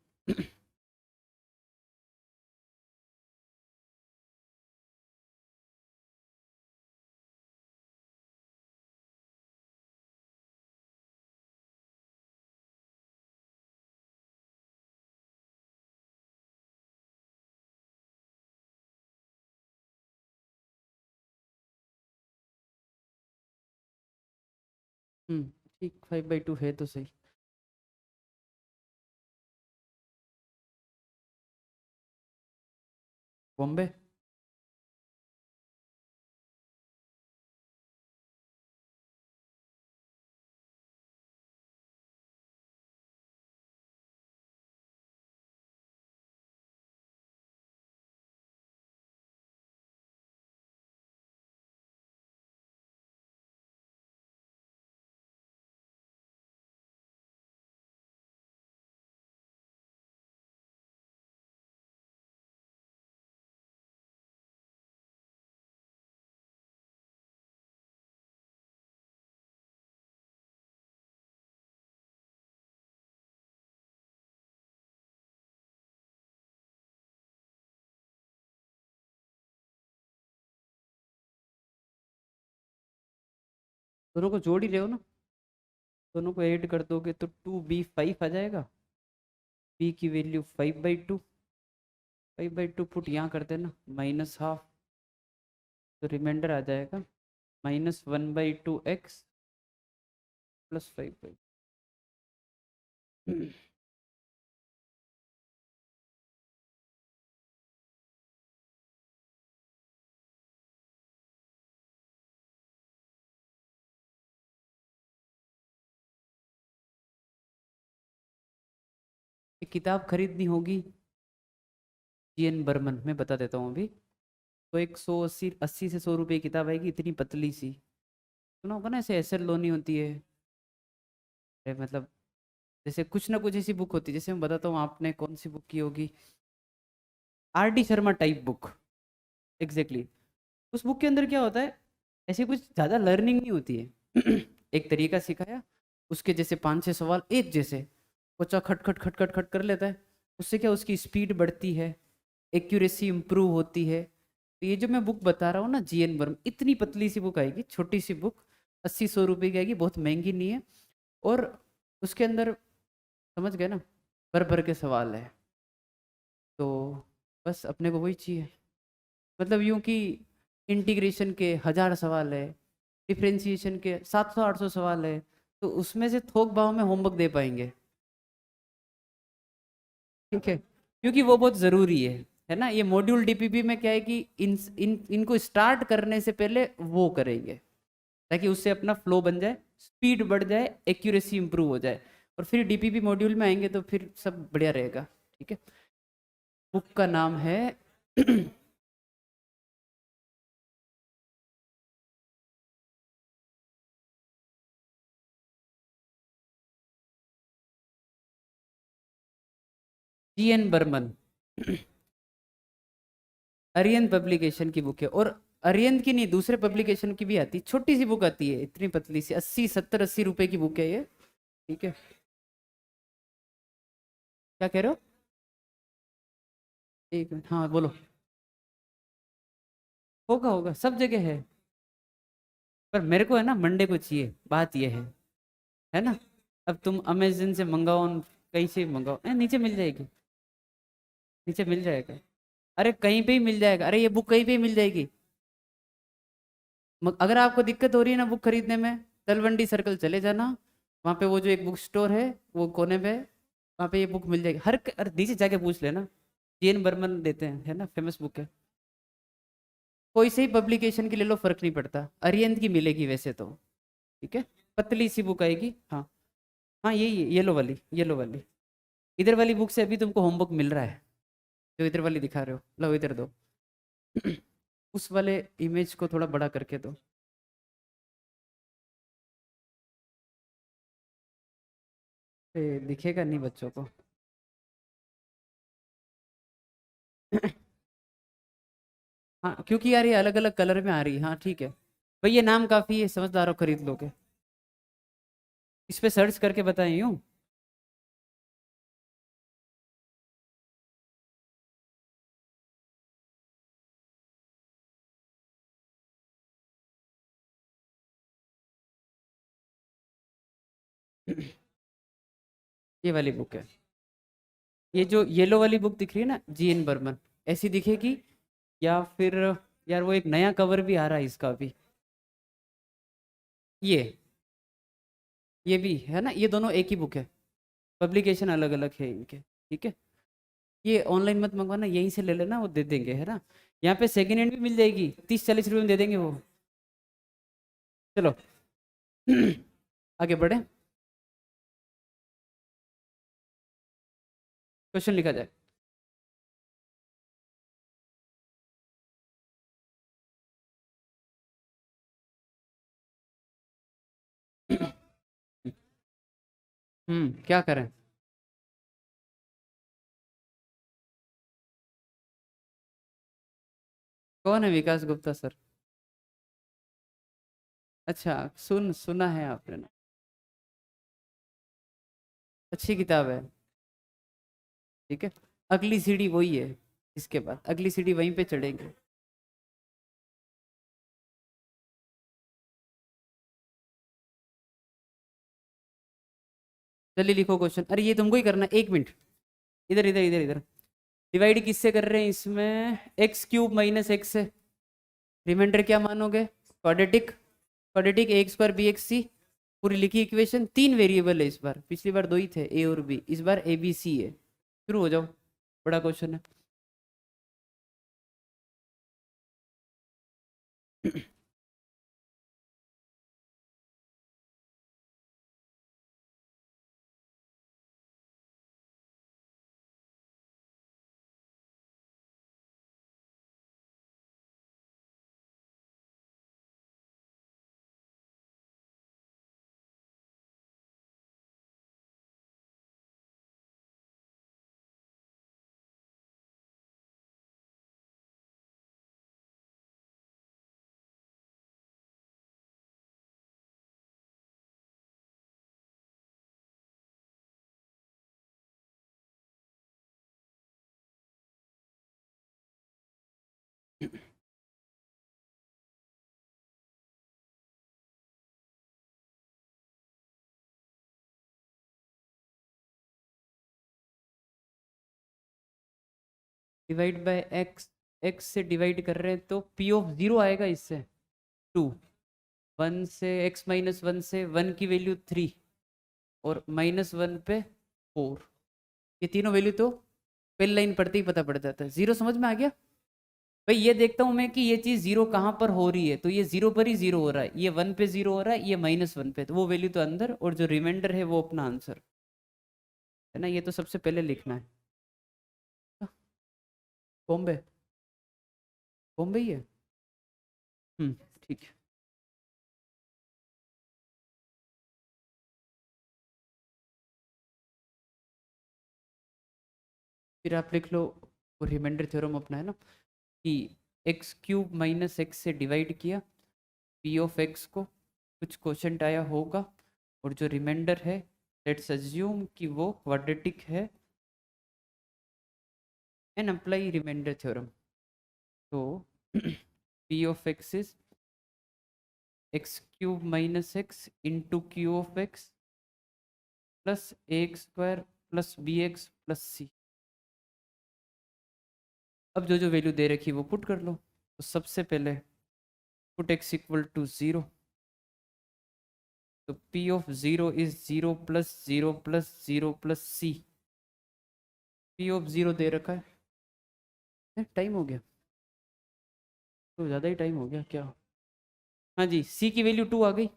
ठीक, 5/2 है तो सही। बॉम्बे। दोनों को जोड़ ही रहे हो ना, दोनों को ऐड कर दोगे तो 2b5 आ जाएगा। b की वैल्यू 5/2, 5/2 पुट यहाँ कर देना, -½ तो रिमाइंडर आ जाएगा -1/2x + 5/2। एक किताब खरीदनी होगी जीएन बर्मन, मैं बता देता हूँ अभी। तो एक 180 से 100 रुपये की किताब आएगी, इतनी पतली सी, सुना होगा ना, ऐसे एसएल लोनी होती है। मतलब जैसे कुछ ना कुछ ऐसी बुक होती है, जैसे मैं बताता हूँ, आपने कौन सी बुक की होगी, R D Sharma type book, exactly. उस बुक के अंदर क्या होता है, ऐसी कुछ ज़्यादा लर्निंग नहीं होती है। एक तरीका सिखाया, उसके जैसे 5-6 सवाल एक जैसे, बच्चा खट खट खट खट खट कर लेता है। उससे क्या, उसकी स्पीड बढ़ती है, एक्यूरेसी इंप्रूव होती है। तो ये जो मैं बुक बता रहा हूँ ना, जीएन वर्म, इतनी पतली सी बुक आएगी, छोटी सी बुक, 80-100 रुपये की आएगी, बहुत महंगी नहीं है। और उसके अंदर, समझ गए ना, भर भर के सवाल है। तो बस अपने को वही चाहिए, मतलब यूं कि इंटीग्रेशन के 1000 सवाल है, डिफरेंशिएशन के 700-800 सवाल है, तो उसमें से थोक भाव में होमवर्क दे पाएंगे। ठीक है, क्योंकि वो बहुत ज़रूरी है ना। ये मॉड्यूल डीपीपी में क्या है कि इनको स्टार्ट करने से पहले वो करेंगे, ताकि उससे अपना फ्लो बन जाए, स्पीड बढ़ जाए, एक्यूरेसी इंप्रूव हो जाए, और फिर डीपीपी मॉड्यूल में आएंगे तो फिर सब बढ़िया रहेगा। ठीक है, बुक का नाम है जीएन बर्मन। अरियन पब्लिकेशन की बुक है, और अरियन की नहीं, दूसरे पब्लिकेशन की भी आती, छोटी सी बुक आती है, इतनी पतली सी, 80-70-80 रुपए की बुक है ये। ठीक है, क्या कह रहे हो? एक मिनट, हाँ बोलो। होगा होगा, सब जगह है, पर मेरे को है ना, मंडे को चाहिए, बात ये है ना। अब तुम अमेजन से मंगाओ, कहीं से भी मंगाओ, नीचे मिल जाएगी, नीचे मिल जाएगा। अरे कहीं पे ही मिल जाएगा, अरे ये बुक कहीं पे ही मिल जाएगी। अगर आपको दिक्कत हो रही है ना बुक खरीदने में, तलवंडी सर्कल चले जाना, वहाँ पे वो जो एक बुक स्टोर है, वो कोने पे है, वहाँ पे ये बुक मिल जाएगी। हर नीचे जाके पूछ लेना, जीएन बर्मन देते हैं, है ना, फेमस बुक है। कोई से ही पब्लिकेशन की ले लो, फर्क नहीं पड़ता, अरियंत की मिलेगी वैसे तो। ठीक है, पतली सी बुक आएगी, हाँ। हाँ यही येलो वाली, येलो वाली। इधर वाली बुक से अभी तुमको होमवर्क मिल रहा है, जो इधर वाली दिखा रहे हो, लो इधर दो। उस वाले इमेज को थोड़ा बड़ा करके दो। दिखेगा नहीं बच्चों को। हाँ, क्योंकि यार ये अलग अलग कलर में आ रही है, हाँ ठीक है भाई, ये नाम काफ़ी है, समझदार हो, खरीद लोगे। इस पे सर्च करके बताएं यूँ। ये वाली बुक है, ये जो येलो वाली बुक दिख रही है ना, जीएन बर्मन, ऐसी दिखेगी। या फिर यार वो एक नया कवर भी आ रहा है इसका अभी, ये ये भी है ना, ये दोनों एक ही बुक है, पब्लिकेशन अलग अलग है इनके, ठीक है। ये ऑनलाइन मत मंगवाना, यहीं से ले लेना, वो दे देंगे, है ना। यहाँ पे सेकेंड हैंड भी मिल जाएगी, 30-40 रुपये में दे देंगे वो। चलो आगे बढ़े, क्वेश्चन लिखा जाए। क्या करें? कौन है विकास गुप्ता सर? अच्छा, सुना है आपने ना। अच्छी किताब है, ठीक है। अगली सीढ़ी वही है, इसके बाद अगली सीढ़ी वहीं पे चढ़ेंगे। चलिए लिखो क्वेश्चन, अरे ये तुमको ही करना है, 1 मिनट। इधर इधर इधर इधर। डिवाइड किससे कर रहे हैं इसमें? एक्स क्यूब माइनस एक्स से। रिमाइंडर क्या मानोगे? क्वाड्रेटिक, क्वाड्रेटिक ए स्क्वायर बी एक्स सी। पूरी लिखी इक्वेशन, 3 वेरिएबल है इस बार, पिछली बार 2 ही थे, ए और बी, इस बार ए बी सी है। शुरू हो जाओ, बड़ा क्वेश्चन है। डिवाइड बाय एक्स, एक्स से डिवाइड कर रहे हैं तो पी ऑफ जीरो आएगा इससे, 2। 1 से, एक्स माइनस 1 से 1 की वैल्यू 3, और -1 पे 4। ये तीनों वैल्यू तो पहली लाइन पढ़ते ही पता पड़ जाता है। जीरो समझ में आ गया भाई? ये देखता हूं मैं कि ये चीज जीरो कहाँ पर हो रही है, तो ये जीरो पर ही जीरो हो रहा है, ये 1 पे जीरो हो रहा है, ये -1 पे, तो वो वैल्यू तो अंदर, और जो रिमाइंडर है वो अपना आंसर, है ना। ये तो सबसे पहले लिखना है। बॉम्बे, बॉम्बे ही है। हम्म, ठीक है। फिर आप लिख लो, वो रिमाइंडर थ्योरम अपना है ना, कि एक्स क्यूब माइनस एक्स से डिवाइड किया, पी ऑफ एक्स को कुछ क्वेश्चन आया होगा, और जो रिमाइंडर है लेट्स अज्यूम कि वो क्वाड्रेटिक है, एंड अप्लाई रिमाइंडर थ्योरम। तो P of x is X cube minus X into Q of x plus A X square plus B X plus C. अब जो जो वैल्यू दे रखी है वो पुट कर लो। तो सबसे पहले पुट एक्स इक्वल टू 0, तो P of 0 is 0 plus 0 plus 0 plus C. P of 0 दे रखा है, टाइम हो गया, तो ज़्यादा ही टाइम हो गया क्या? हाँ जी, सी की वैल्यू 2 आ गई।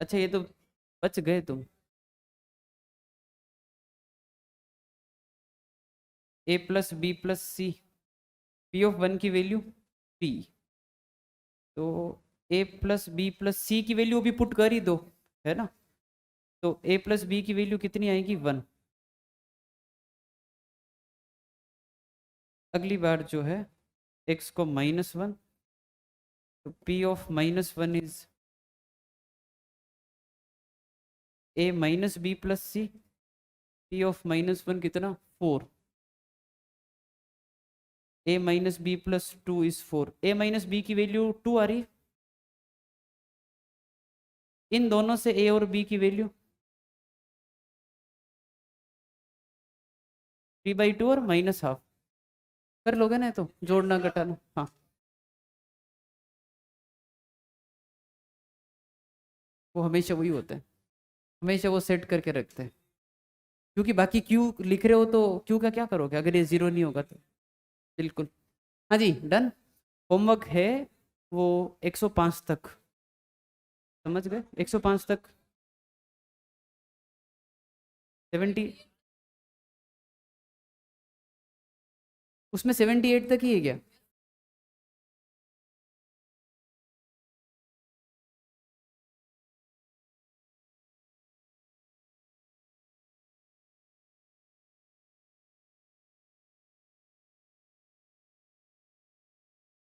अच्छा, ये तो बच गए तुम। A plus B plus C, P of 1 की वैल्यू 3, तो A plus B plus C की वैल्यू भी पुट कर ही दो, है ना। तो ए प्लस बी की वैल्यू कितनी आएगी? 1। अगली बार जो है एक्स को -1, तो P of -1 is A minus B plus C. P of -1 कितना? 4। A minus B plus 2 is 4। A minus B की वैल्यू 2 आ रही है। इन दोनों से ए और बी की वैल्यू 3/2 और -12 कर लोगे ना, तो जोड़ना घटाना, हाँ। वो हमेशा वही होता है, हमेशा वो सेट करके रखते हैं, क्योंकि बाकी क्यू लिख रहे हो तो क्यू का क्या करोगे अगर ये जीरो नहीं होगा तो। बिल्कुल। हाँ जी डन। होमवर्क है वो 105 तक, समझ गए? 105 तक। 70, उसमें 78 तक ही है क्या?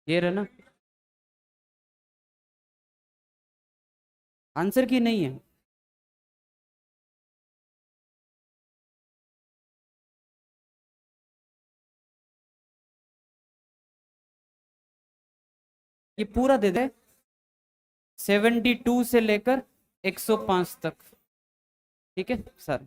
ये रहा ना, आंसर की नहीं है। ये पूरा दे दे, 72 से लेकर 105 तक। ठीक है सर।